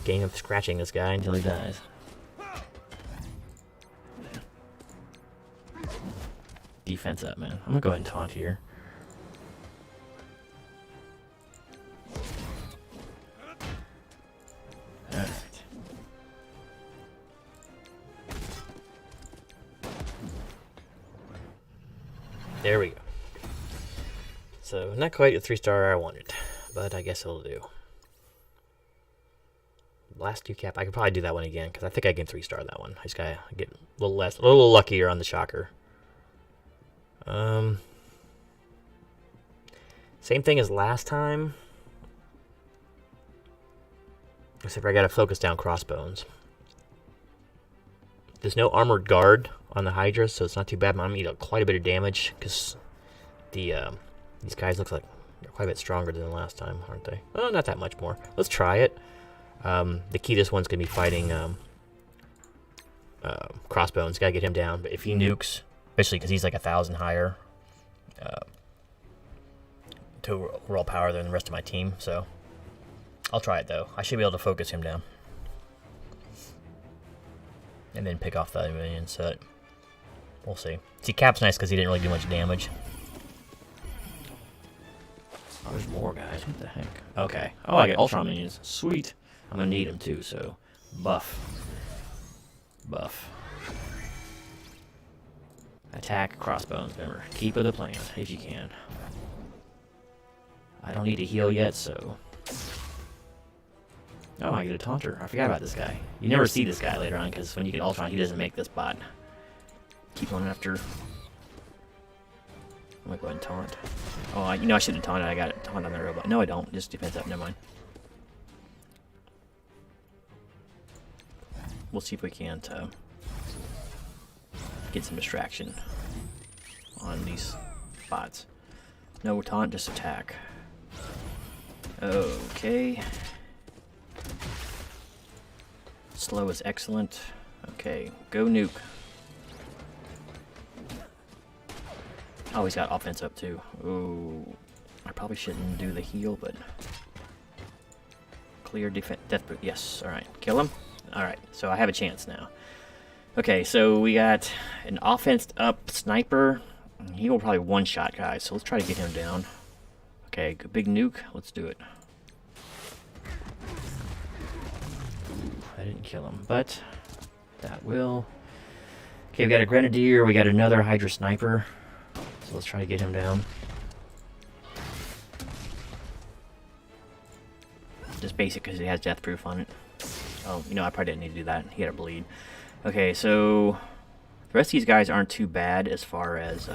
game of scratching this guy until he dies. Defense up, man. I'm gonna go ahead and taunt here. Alright. There we go. So, not quite the 3-star I wanted, but I guess it'll do. Last 2 Cap, I could probably do that one again, because I think I can 3-star that one. I just gotta get a little luckier on the Shocker. Same thing as last time. Except for I gotta focus down crossbones. There's no armored guard on the Hydra, so it's not too bad. I'm gonna eat quite a bit of damage because these guys look like they're quite a bit stronger than the last time, aren't they? Well, not that much more. Let's try it. The key to this one's gonna be fighting crossbones. Gotta get him down. But if he nukes, especially because he's like 1,000 higher to overall power than the rest of my team, so I'll try it though. I should be able to focus him down. And then pick off the other minions, so we'll see. See, Cap's nice because he didn't really do much damage. Oh, there's more guys. What the heck? Okay. Oh, I get Ultron minions. Sweet. I'm gonna need them too, so buff. Buff. Attack crossbones, remember. Keep of the plan, if you can. I don't need to heal yet, so... Oh, I get a Taunter. I forgot about this guy. You never see this guy later on, because when you get Ultron, he doesn't make this bot. Keep going after... I'm gonna go ahead and taunt. Oh, I should have taunted. I got it. Taunt on the robot. No, I don't. Just defense up. Never mind. We'll see if we can't get some distraction on these bots. No taunt, just attack. Okay. Slow is excellent. Okay, go nuke. Oh, he's got offense up too. Ooh, I probably shouldn't do the heal, but clear defense. Death boot. Yes. All right, kill him. All right, so I have a chance now. Okay, so we got an offense up sniper. He will probably one-shot guys, so let's try to get him down. Okay, big nuke. Let's do it. I didn't kill him, but that will. Okay, we got a Grenadier. We got another Hydra sniper. So let's try to get him down. Just basic because he has death proof on it. Oh, I probably didn't need to do that. He had a bleed. Okay, so the rest of these guys aren't too bad as far as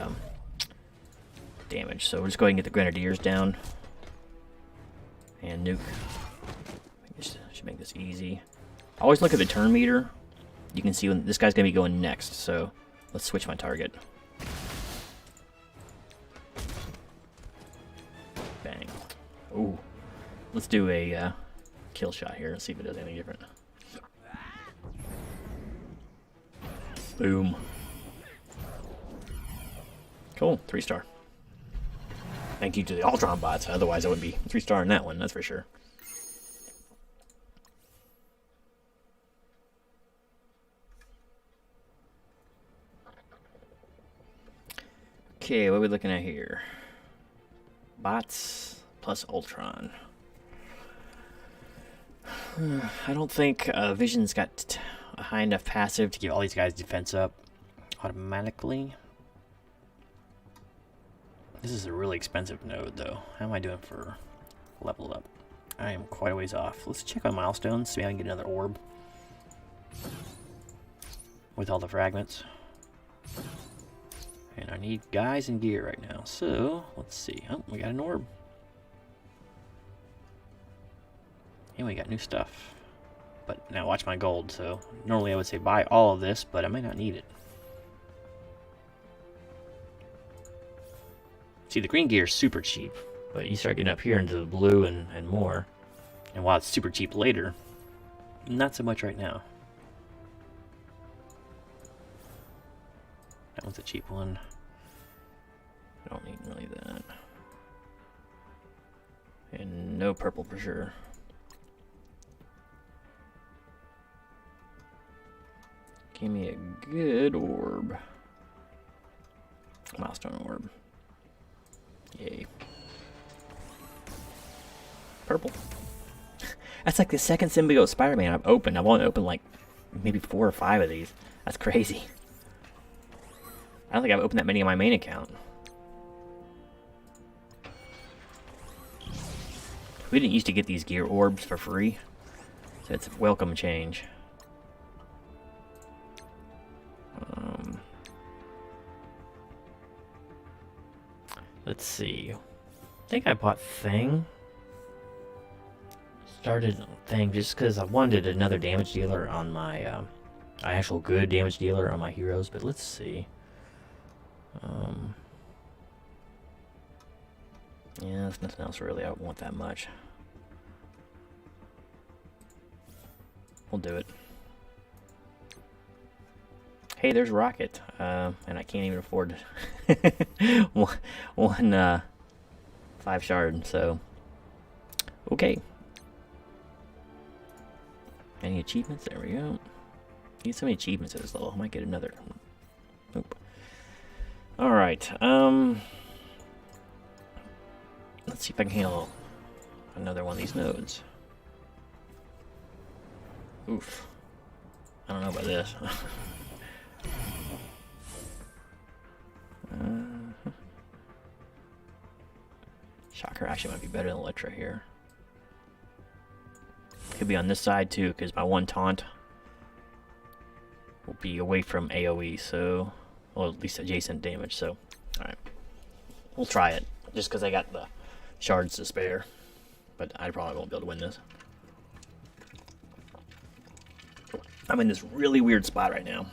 damage. So we'll just go ahead and get the Grenadiers down. And nuke. Should make this easy. Always look at the turn meter. You can see when this guy's going to be going next. So let's switch my target. Bang. Ooh. Let's do a kill shot here and see if it does anything different. Boom. Cool. 3-star. Thank you to the Ultron bots. Otherwise, I would be 3-star in that one. That's for sure. Okay, what are we looking at here? Bots plus Ultron. I don't think Vision's got a high enough passive to give all these guys defense up automatically. This is a really expensive node, though. How am I doing for level up? I am quite a ways off. Let's check on milestones, see if I can get another orb with all the fragments. And I need guys and gear right now, so let's see. Oh, we got an orb. And we got new stuff. But now watch my gold, so normally I would say buy all of this, but I might not need it. See, the green gear is super cheap, but you start getting up here into the blue and more. And while it's super cheap later, not so much right now. That one's a cheap one. I don't need really that. And no purple for sure. Give me a good orb. Milestone orb. Yay. Purple. That's like the second Symbiote Spider-Man I've opened. I've only opened like maybe 4 or 5 of these. That's crazy. I don't think I've opened that many on my main account. We didn't used to get these gear orbs for free, so it's a welcome change. Let's see. think I bought Thing. Started Thing just because I wanted another damage dealer on my actual good damage dealer on my heroes. But let's see. Yeah, there's nothing else really I want that much. We'll do it. Hey, there's Rocket, and I can't even afford one 5 shard, so okay. Any achievements? There we go. Need so many achievements at this level. I might get another. Nope. All right. Let's see if I can handle another one of these nodes. Oof. I don't know about this. Shocker actually might be better than Electra here. Could be on this side too, because my one taunt will be away from AoE, so, well, at least adjacent damage. So, all right, we'll try it just because I got the shards to spare, but I probably won't be able to win this. I'm in this really weird spot right now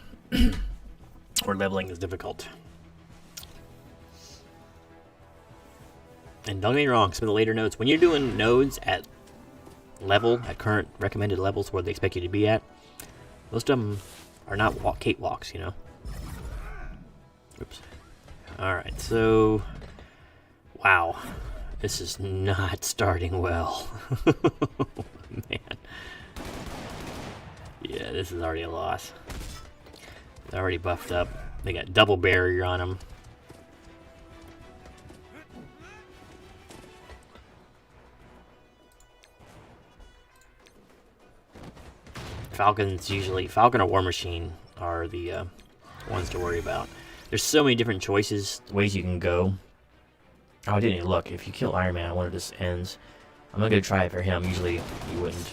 where leveling is difficult. And don't get me wrong, some of the later nodes, when you're doing nodes at current recommended levels where they expect you to be at, most of them are not cakewalks, you know. Oops. Alright, so, wow, this is not starting well. Man. Yeah, this is already a loss. They're already buffed up. They got double barrier on them. Falcon or War Machine are the ones to worry about. There's so many different choices, ways you can go. Oh, I didn't even look. If you kill Iron Man, one of this ends. I'm not gonna try it for him. Usually, you wouldn't.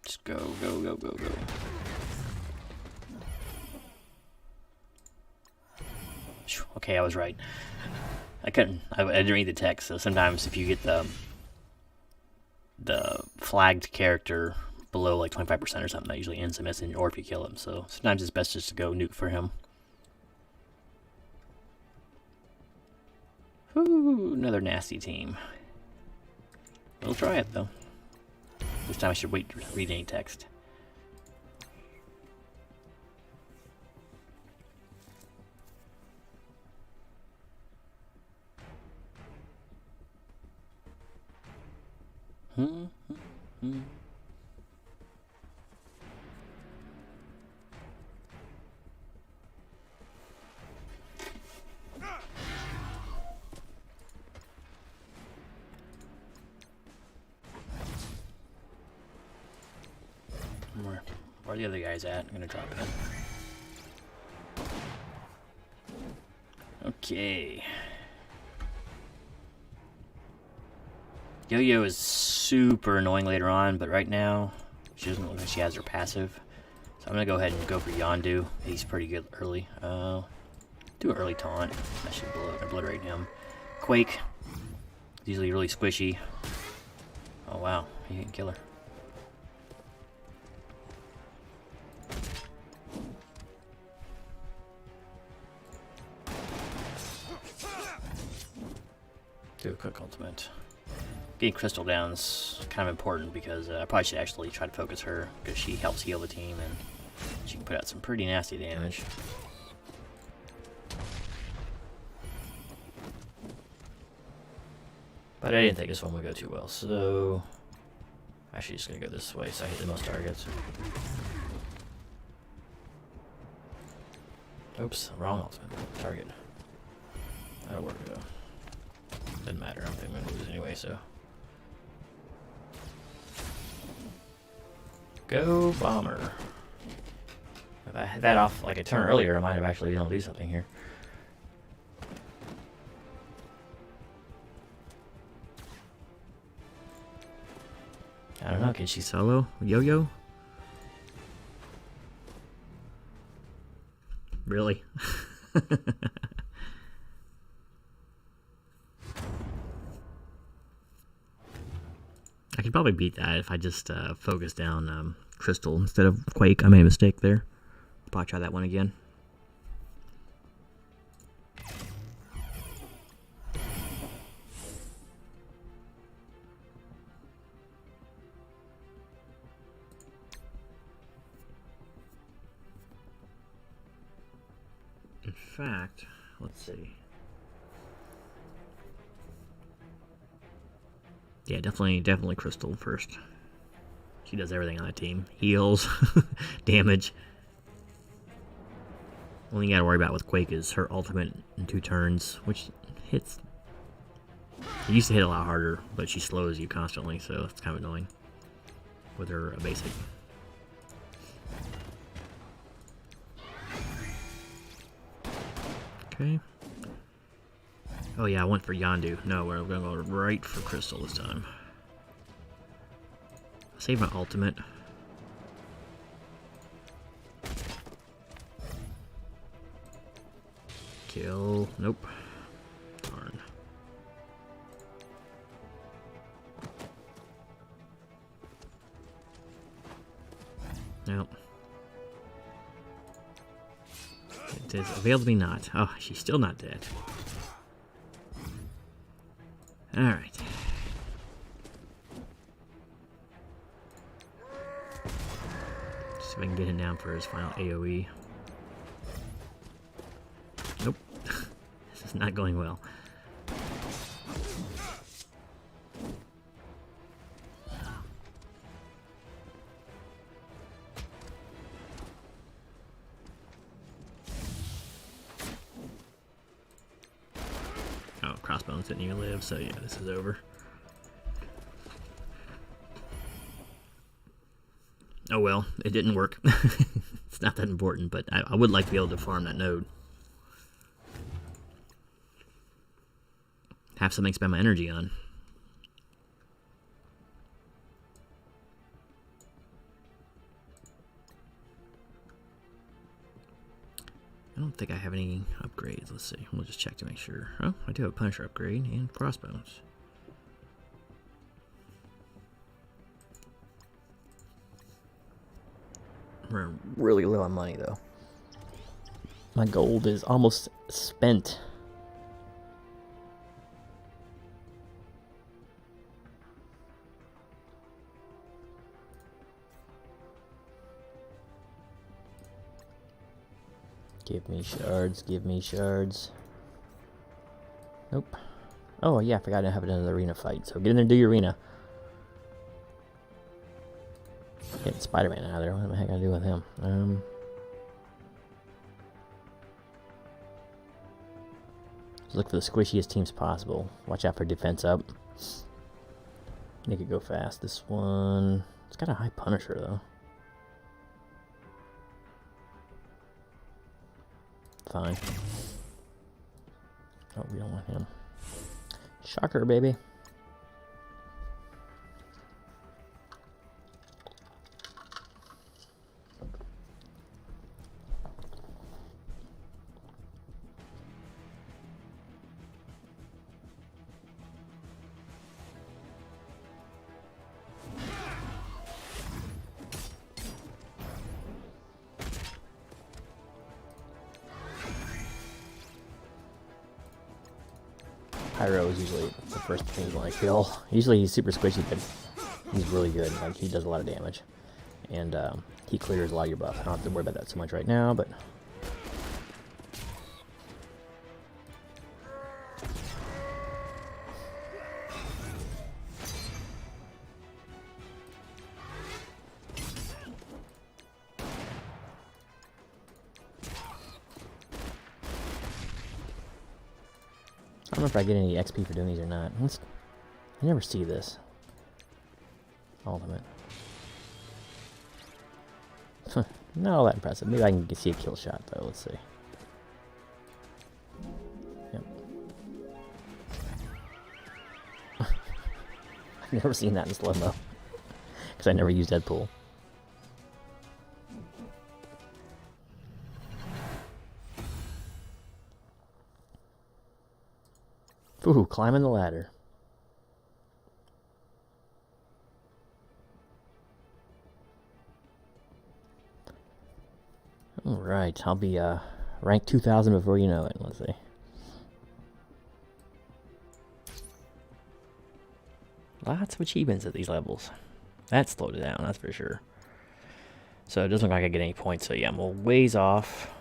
Just go, go, go, go, go. Okay, I was right. I didn't read the text, so sometimes if you get the flagged character below like 25% or something, that usually ends the mission, or if you kill him. So sometimes it's best just to go nuke for him. Ooh, another nasty team. We'll try it though. This time I should wait to read any text. Where are the other guys at? I'm gonna drop it. Okay. Yo-Yo is super annoying later on, but right now she doesn't look like she has her passive. So I'm gonna go ahead and go for Yondu. He's pretty good early. Do an early taunt. That should obliterate him. Quake. He's usually really squishy. Oh wow, he didn't kill her. Do a quick ultimate. Getting Crystal down is kind of important because I probably should actually try to focus her because she helps heal the team and she can put out some pretty nasty damage. But I didn't think this one would go too well, so actually just gonna go this way so I hit the most targets. Oops, wrong ultimate target. That'll work though. Doesn't matter, I don't think I'm gonna lose anyway, so. Go Bomber. If I had that off like a turn earlier, I might have actually been able to do something here. I don't know. Can she solo Yo-Yo? Really? I could probably beat that if I just focused down Crystal instead of Quake. I made a mistake there. Probably try that one again. In fact, let's see. Yeah, definitely Crystal first. She does everything on the team. Heals, damage. Only thing you gotta worry about with Quake is her ultimate in 2 turns, which hits. It used to hit a lot harder, but she slows you constantly, so it's kind of annoying with her basic. Okay. Oh yeah, I went for Yondu. No, we're gonna go right for Crystal this time. Save my ultimate. Kill. Nope. Darn. Nope. It is availed me not. Oh, she's still not dead. Alright. See if I can get him down for his final AoE. Nope. This is not going well. Oh, Crossbones didn't even live, so yeah, this is over. Oh well, it didn't work. It's not that important, but I would like to be able to farm that node. Have something to spend my energy on. I don't think I have any upgrades. Let's see. We'll just check to make sure. Oh, I do have a Punisher upgrade and Crossbones. We're really low on money, though. My gold is almost spent. Give me shards, give me shards. Nope. Oh, yeah, I forgot to have another arena fight. So get in there and do your arena. Get Spider-Man out of there. What the heck I do with him? Look for the squishiest teams possible. Watch out for defense up. Make it go fast. This one... It's got a high Punisher, though. Fine. Oh, we don't want him. Shocker, baby. Pyro is usually the first thing you want to kill. Usually he's super squishy, but he's really good. Like, he does a lot of damage. And he clears a lot of your buff. I don't have to worry about that so much right now, but... I don't know if I get any XP for doing these or not. I never see this. Ultimate. Not all that impressive. Maybe I can see a kill shot, though. Let's see. Yep. I've never seen that in slow-mo. because I never use Deadpool. Ooh, climbing the ladder. Alright, I'll be rank 2000 before you know it, let's see. Lots of achievements at these levels. That slowed it down, that's for sure. So it doesn't look like I get any points, so yeah, I'm a ways off.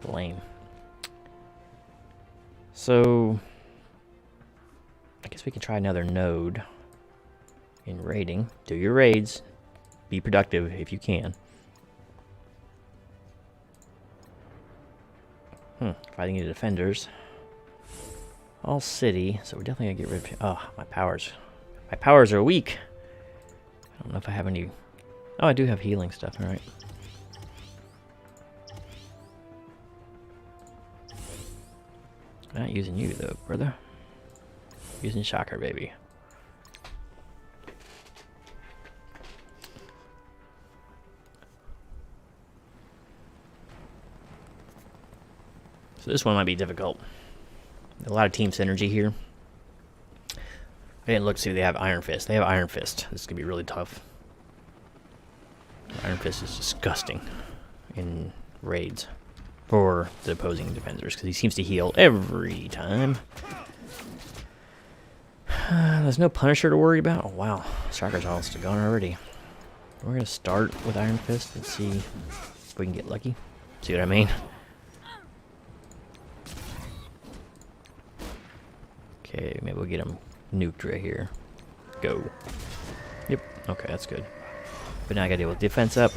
Lame. So I guess we can try another node in raiding. Do your raids. Be productive if you can. Fighting the defenders. All city, so we're definitely gonna get rid of. Oh, my powers. My powers are weak. I don't know if I have any. Oh, I do have healing stuff. All right. Not using you though, brother. Using Shocker, baby. So this one might be difficult. A lot of team synergy here. I didn't look to see if they have Iron Fist. They have Iron Fist. This is gonna be really tough. Iron Fist is disgusting in raids for the opposing defenders because he seems to heal every time. There's no Punisher to worry about. Oh wow, Shocker's almost gone already. We're gonna start with Iron Fist and see if we can get lucky. See what I mean? Okay, maybe we'll get him nuked right here. Go. Yep. Okay, that's good. But now I gotta deal with defense up.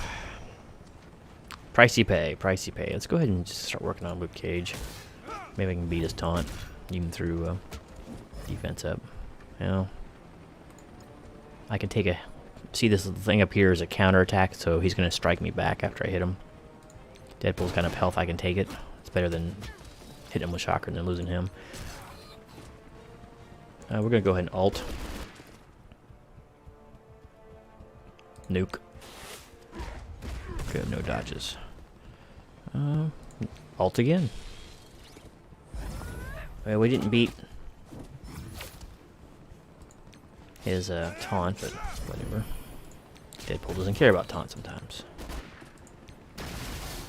Pricey pay, pricey pay. Let's go ahead and just start working on Luke Cage. Maybe I can beat his taunt, even through defense up. You know, I can take a. See this thing up here is a counter attack, so he's gonna strike me back after I hit him. Deadpool's got enough health, I can take it. It's better than hitting him with Shocker and then losing him. We're gonna go ahead and ult. Nuke. Good, no dodges. Ult again. Well, we didn't beat his taunt, but whatever. Deadpool doesn't care about taunt sometimes.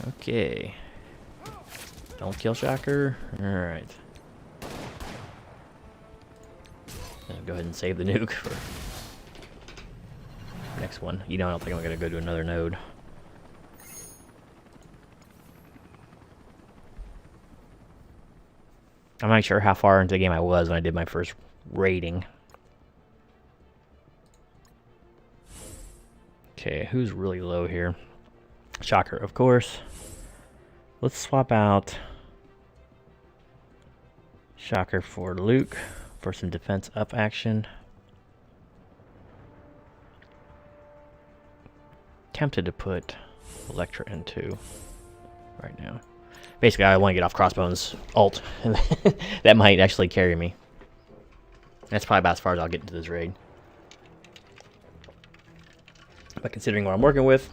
Okay. Don't kill Shocker. Alright. Go ahead and save the nuke for next one. You know, I don't think I'm going to go to another node. I'm not sure how far into the game I was when I did my first raiding. Okay, who's really low here? Shocker, of course. Let's swap out Shocker for Luke for some defense up action. Tempted to put Elektra into right now. Basically, I want to get off Crossbones ult, and that might actually carry me. That's probably about as far as I'll get into this raid. But considering what I'm working with,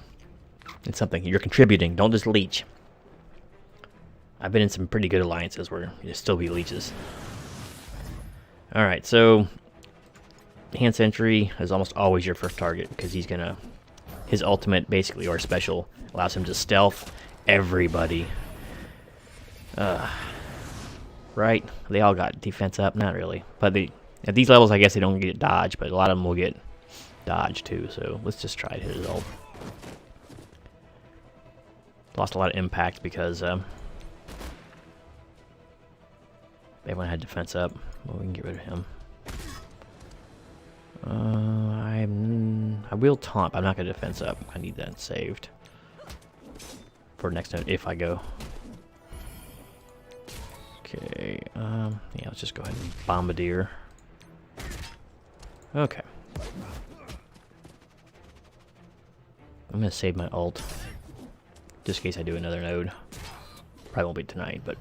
it's something you're contributing. Don't just leech. I've been in some pretty good alliances where you still be leeches. Alright, so Hand Sentry is almost always your first target because he's gonna, his ultimate basically, or special, allows him to stealth everybody. Right, they all got defense up, not really, but at these levels I guess they don't get dodge, but a lot of them will get dodge too, so let's just try to hit his ult. Lost a lot of impact because everyone had defense up. Well, we can get rid of him. I will taunt, but I'm not going to defense up. I need that saved for next time if I go. Okay, yeah, let's just go ahead and Bombardier. Okay. I'm going to save my ult, just in case I do another node. Probably won't be tonight, but...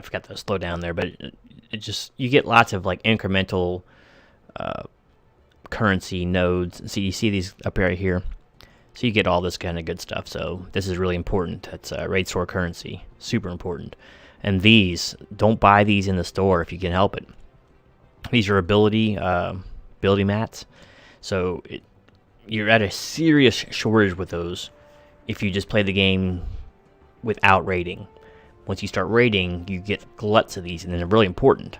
forgot to slow down there, but it just, you get lots of like incremental currency nodes. So you see these up right here. So you get all this kind of good stuff. So this is really important. It's raid store currency, super important. And these, don't buy these in the store if you can help it. These are ability mats. So you're at a serious shortage with those if you just play the game without raiding. Once you start raiding, you get gluts of these, and they're really important.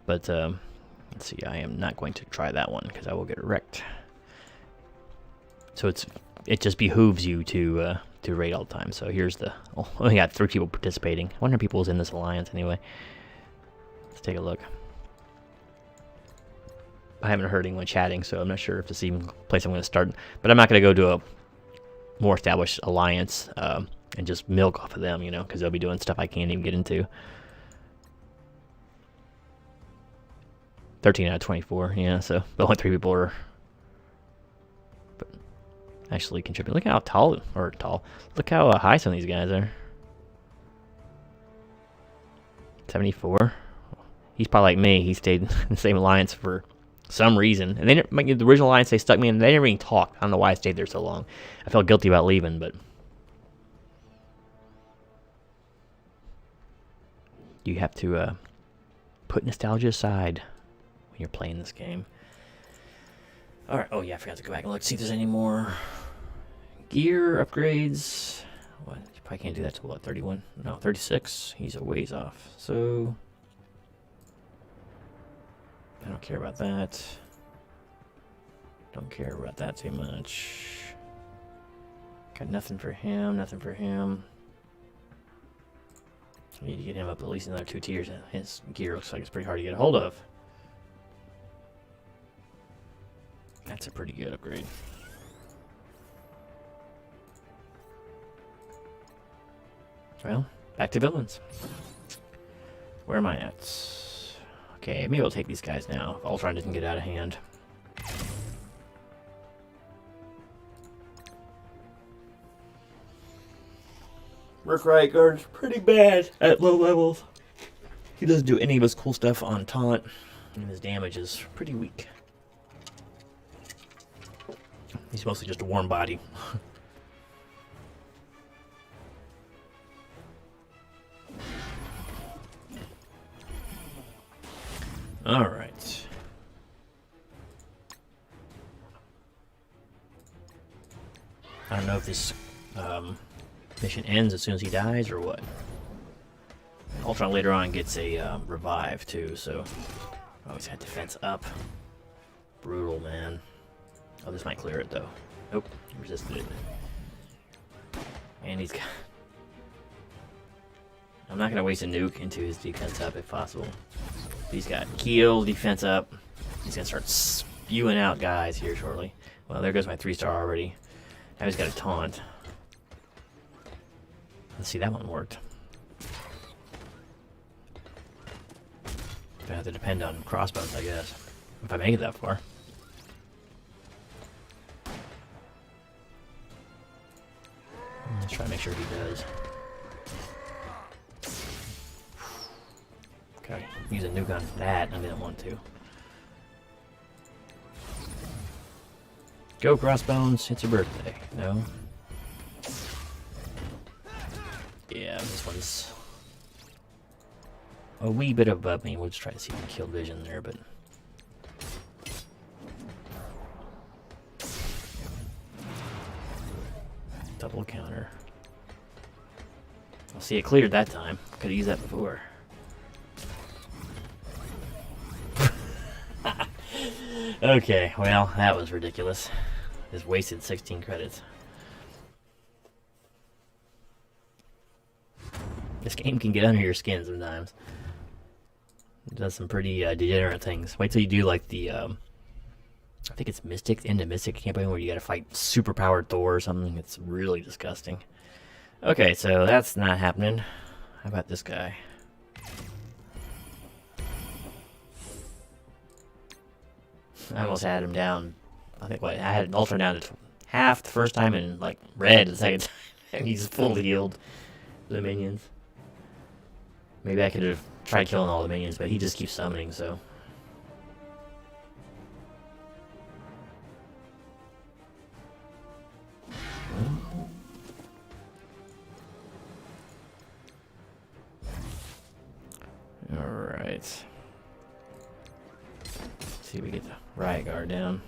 But let's see, I am not going to try that one because I will get wrecked. So it just behooves you to raid all the time. So here's the... Oh, we got 3 people participating. I wonder if people was in this alliance anyway. Let's take a look. I haven't heard anyone chatting, so I'm not sure if this is even a place I'm going to start. But I'm not going to go to a more established alliance and just milk off of them, you know, because they'll be doing stuff I can't even get into. 13 out of 24, yeah, so the only 3 people are actually contributing. Look how look how high some of these guys are. 74. He's probably like me. He stayed in the same alliance for some reason. And they didn't, like, the original alliance, they stuck me in. They didn't even talk. I don't know why I stayed there so long. I felt guilty about leaving, but you have to put nostalgia aside when you're playing this game. Alright, oh yeah, I forgot to go back and look, see if there's any more gear upgrades. What? You probably can't do that till what, 31? No, 36. He's a ways off. So I don't care about that. Don't care about that too much. Got nothing for him, nothing for him. I need to get him up at least another 2 tiers. His gear looks like it's pretty hard to get a hold of. That's a pretty good upgrade. Well, back to villains. Where am I at? Okay, maybe I'll take these guys now. If Ultron doesn't get out of hand. Merc Rygar's pretty bad at low levels. He doesn't do any of his cool stuff on taunt, and his damage is pretty weak. He's mostly just a warm body. Alright. I don't know if this mission ends as soon as he dies or what. Ultron later on gets a revive too, so always had defense up. Brutal, man. Oh, this might clear it though. Nope, he resisted it. And he's got... I'm not gonna waste a nuke into his defense up if possible. He's got heal, defense up. He's gonna start spewing out guys here shortly. Well, there goes my 3-star already. Now he's got a taunt. Let's see, that one worked. Gonna have to depend on crossbows, I guess. If I make it that far. Let's try to make sure he does. Okay, use a nuke on that. I didn't want to. Go Crossbones, it's your birthday. No? Yeah, this one's a wee bit above me. We'll just try to see if we can kill vision there, but... Double counter. I'll see, it cleared that time. Could have used that before. Okay, well, that was ridiculous. Just wasted 16 credits. This game can get under your skin sometimes. It does some pretty degenerate things. Wait till you do like the, I think it's Mystic, End of Mystic campaign where you gotta fight super powered Thor or something. It's really disgusting. Okay, so that's not happening. How about this guy? I almost had him down. I think what I had Ultron down to half the first time and like red the second time. And he's fully healed the minions. Maybe I could have tried killing all the minions, but he just keeps summoning, so. Alright. See if we get the riot guard down.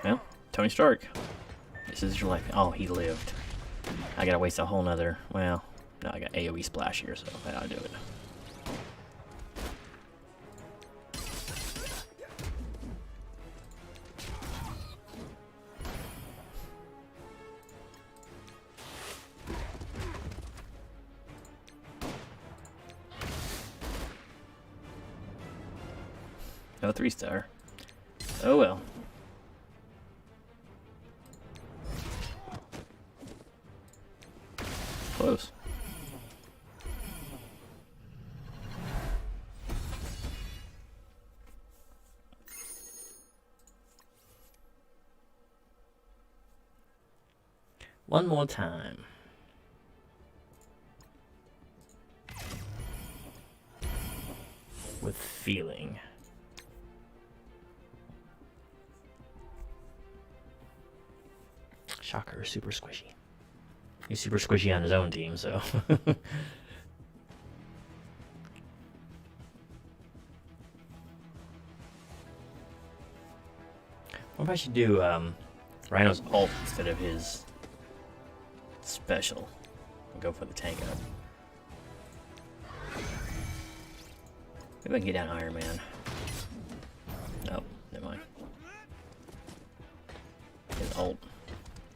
Well, Tony Stark. This is your life. Oh, he lived. I gotta waste a whole nother. Well, no, I got AoE splash here, so I gotta do it. No 3-star. Oh well. Close. One more time. With feeling. Shocker, super squishy. He's super squishy on his own team, so. What if I should do Rhino's ult instead of his special? I'll go for the tank up. Maybe I can get down Iron Man. Oh, never mind. His ult.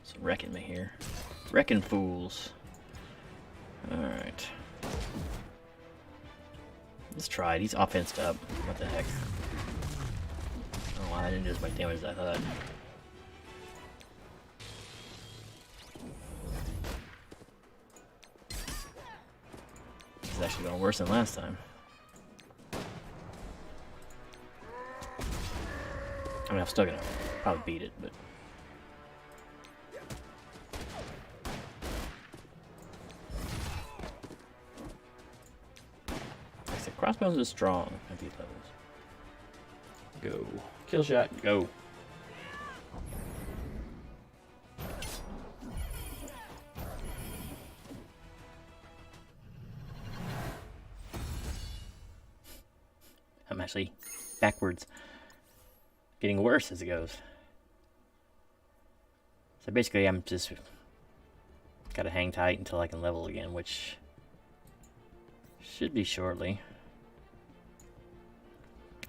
It's wrecking me here. Wrecking fools. Alright. Let's try it. He's offensed up. What the heck? Oh, I didn't do as much damage as I thought. This is actually going worse than last time. I mean, I'm still gonna probably beat it, but. Crossbows is strong at these levels. Go. Kill shot. Go. I'm actually backwards. Getting worse as it goes. So basically I'm just gotta hang tight until I can level again, which should be shortly.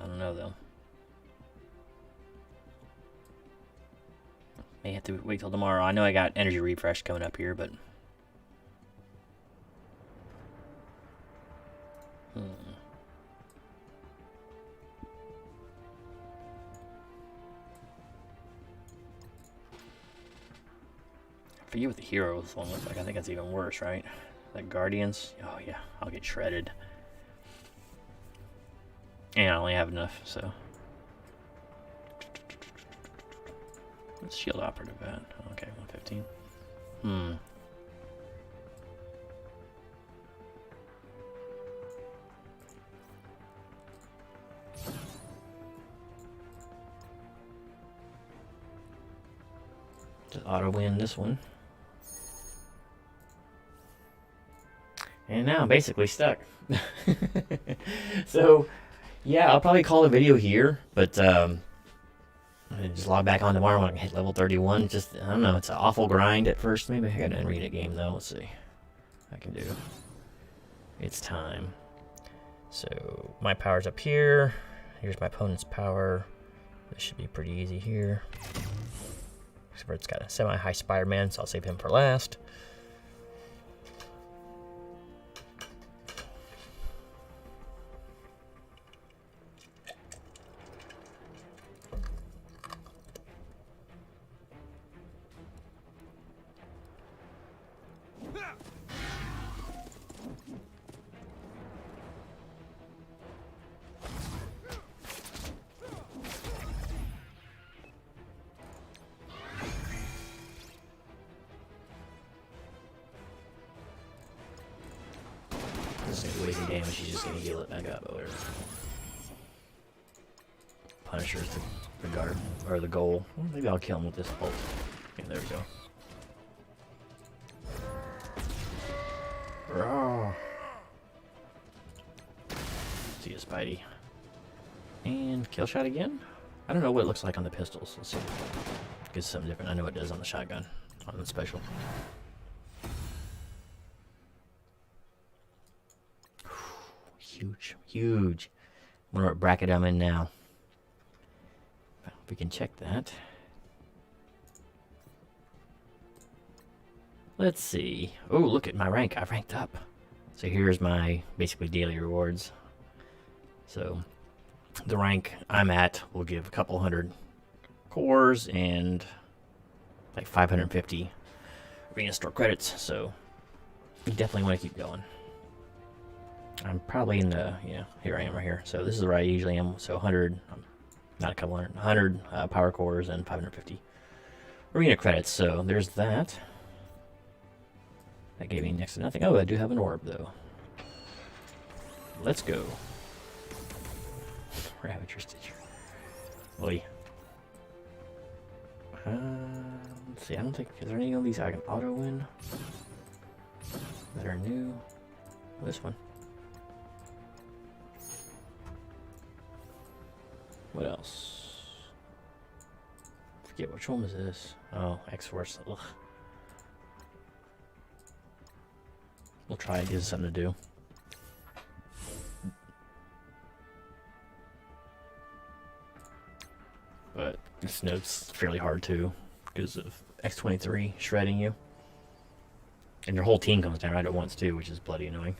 I don't know though. May have to wait till tomorrow. I know I got energy refresh coming up here, but I forget what the heroes one looks like. I think that's even worse, right? Like Guardians. Oh yeah, I'll get shredded. And I only have enough, so. What's shield operative at? Okay, 115. Just auto win this one. And now I'm basically stuck. So yeah, I'll probably call the video here, but just log back on tomorrow when I hit level 31. Just, I don't know, it's an awful grind at first. Maybe I got an arena game though. Let's see what I can do. It's time. So my power's up here. Here's my opponent's power. This should be pretty easy here. Except for it's got a semi-high Spider-Man, so I'll save him for last. wasting damage, he's just gonna heal it back up or whatever. Punisher's the guard, or the goal. Well, maybe I'll kill him with this bolt. Yeah, there we go. Roar. See you, Spidey. And kill shot again? I don't know what it looks like on the pistols. Let's see. It's something different. I know it does on the shotgun, on the special. Huge, huge. I wonder what bracket I'm in now. We can check that. Let's see. Oh, look at my rank. I ranked up. So here's my basically daily rewards. So the rank I'm at will give a couple hundred cores and like 550 arena store credits. So you definitely want to keep going. I'm probably in the, yeah, here I am right here. So this is where I usually am. So 100, not a couple hundred, 100 power cores and 550 arena credits. So there's that. That gave me next to nothing. Oh, I do have an orb though. Let's go. Ravager Stitcher. Oi. Let's see, I don't think, is there any of these I can auto win that are new? This one. What else? Forget which one was this. Oh, X-Force. Ugh. We'll try it, gives us something to do. But this note's fairly hard too, because of X-23 shredding you. And your whole team comes down right at once too, which is bloody annoying.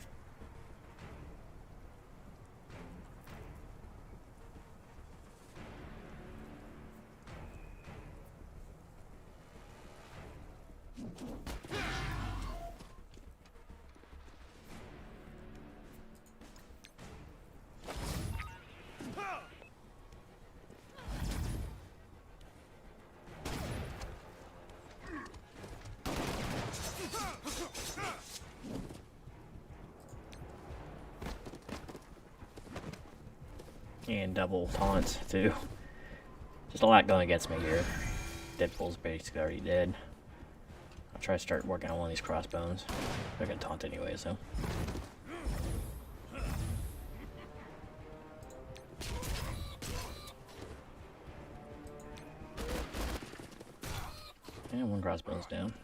And double taunts too. Just a lot going against me here. Deadpool's basically already dead. I'll try to start working on one of these crossbones. They're gonna taunt anyway, so. And one crossbone's down.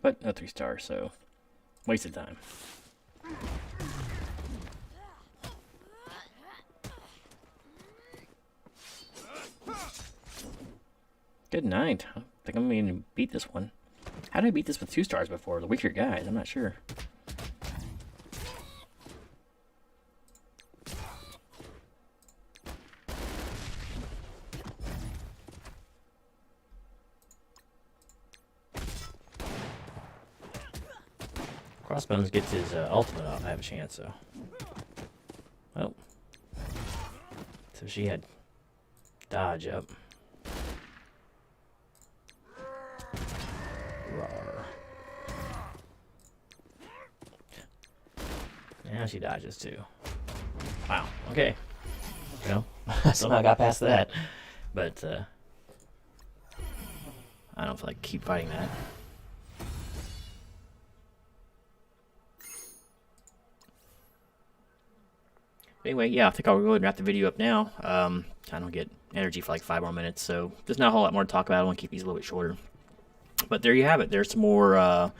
But no 3 stars, so wasted time. Good night. I think I'm going to beat this one. How did I beat this with 2 stars before? The weaker guys, I'm not sure. Crossbones gets his ultimate off. I have a chance, so. Oh. So she had dodge up. Rawr. Now she dodges too. Wow, okay. Well, somehow got past that. But, I don't feel like keep fighting that. Anyway, yeah, I think I'll go ahead and wrap the video up now. I don't get energy for like 5 more minutes, so there's not a whole lot more to talk about. I want to keep these a little bit shorter. But there you have it. There's some more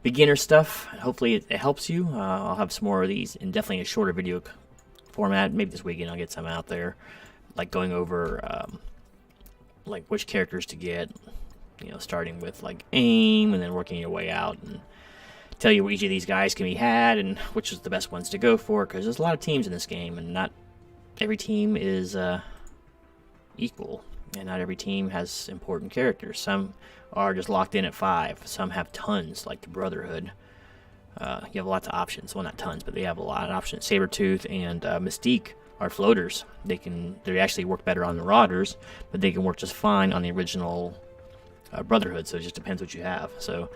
beginner stuff. Hopefully it helps you. I'll have some more of these in definitely a shorter video format. Maybe this weekend I'll get some out there, like going over like which characters to get. You know, starting with like aim and then working your way out and tell you where each of these guys can be had and which is the best ones to go for, because there's a lot of teams in this game and not every team is equal, and not every team has important characters. Some are just locked in at 5, some have tons, like the Brotherhood. You have lots of options. Well, not tons, but they have a lot of options. Sabretooth and Mystique are floaters. They actually work better on the Marauders, but they can work just fine on the original Brotherhood, so it just depends what you have. So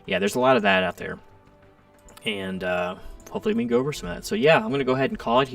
yeah, there's a lot of that out there. And hopefully we can go over some of that. So yeah, I'm going to go ahead and call it here.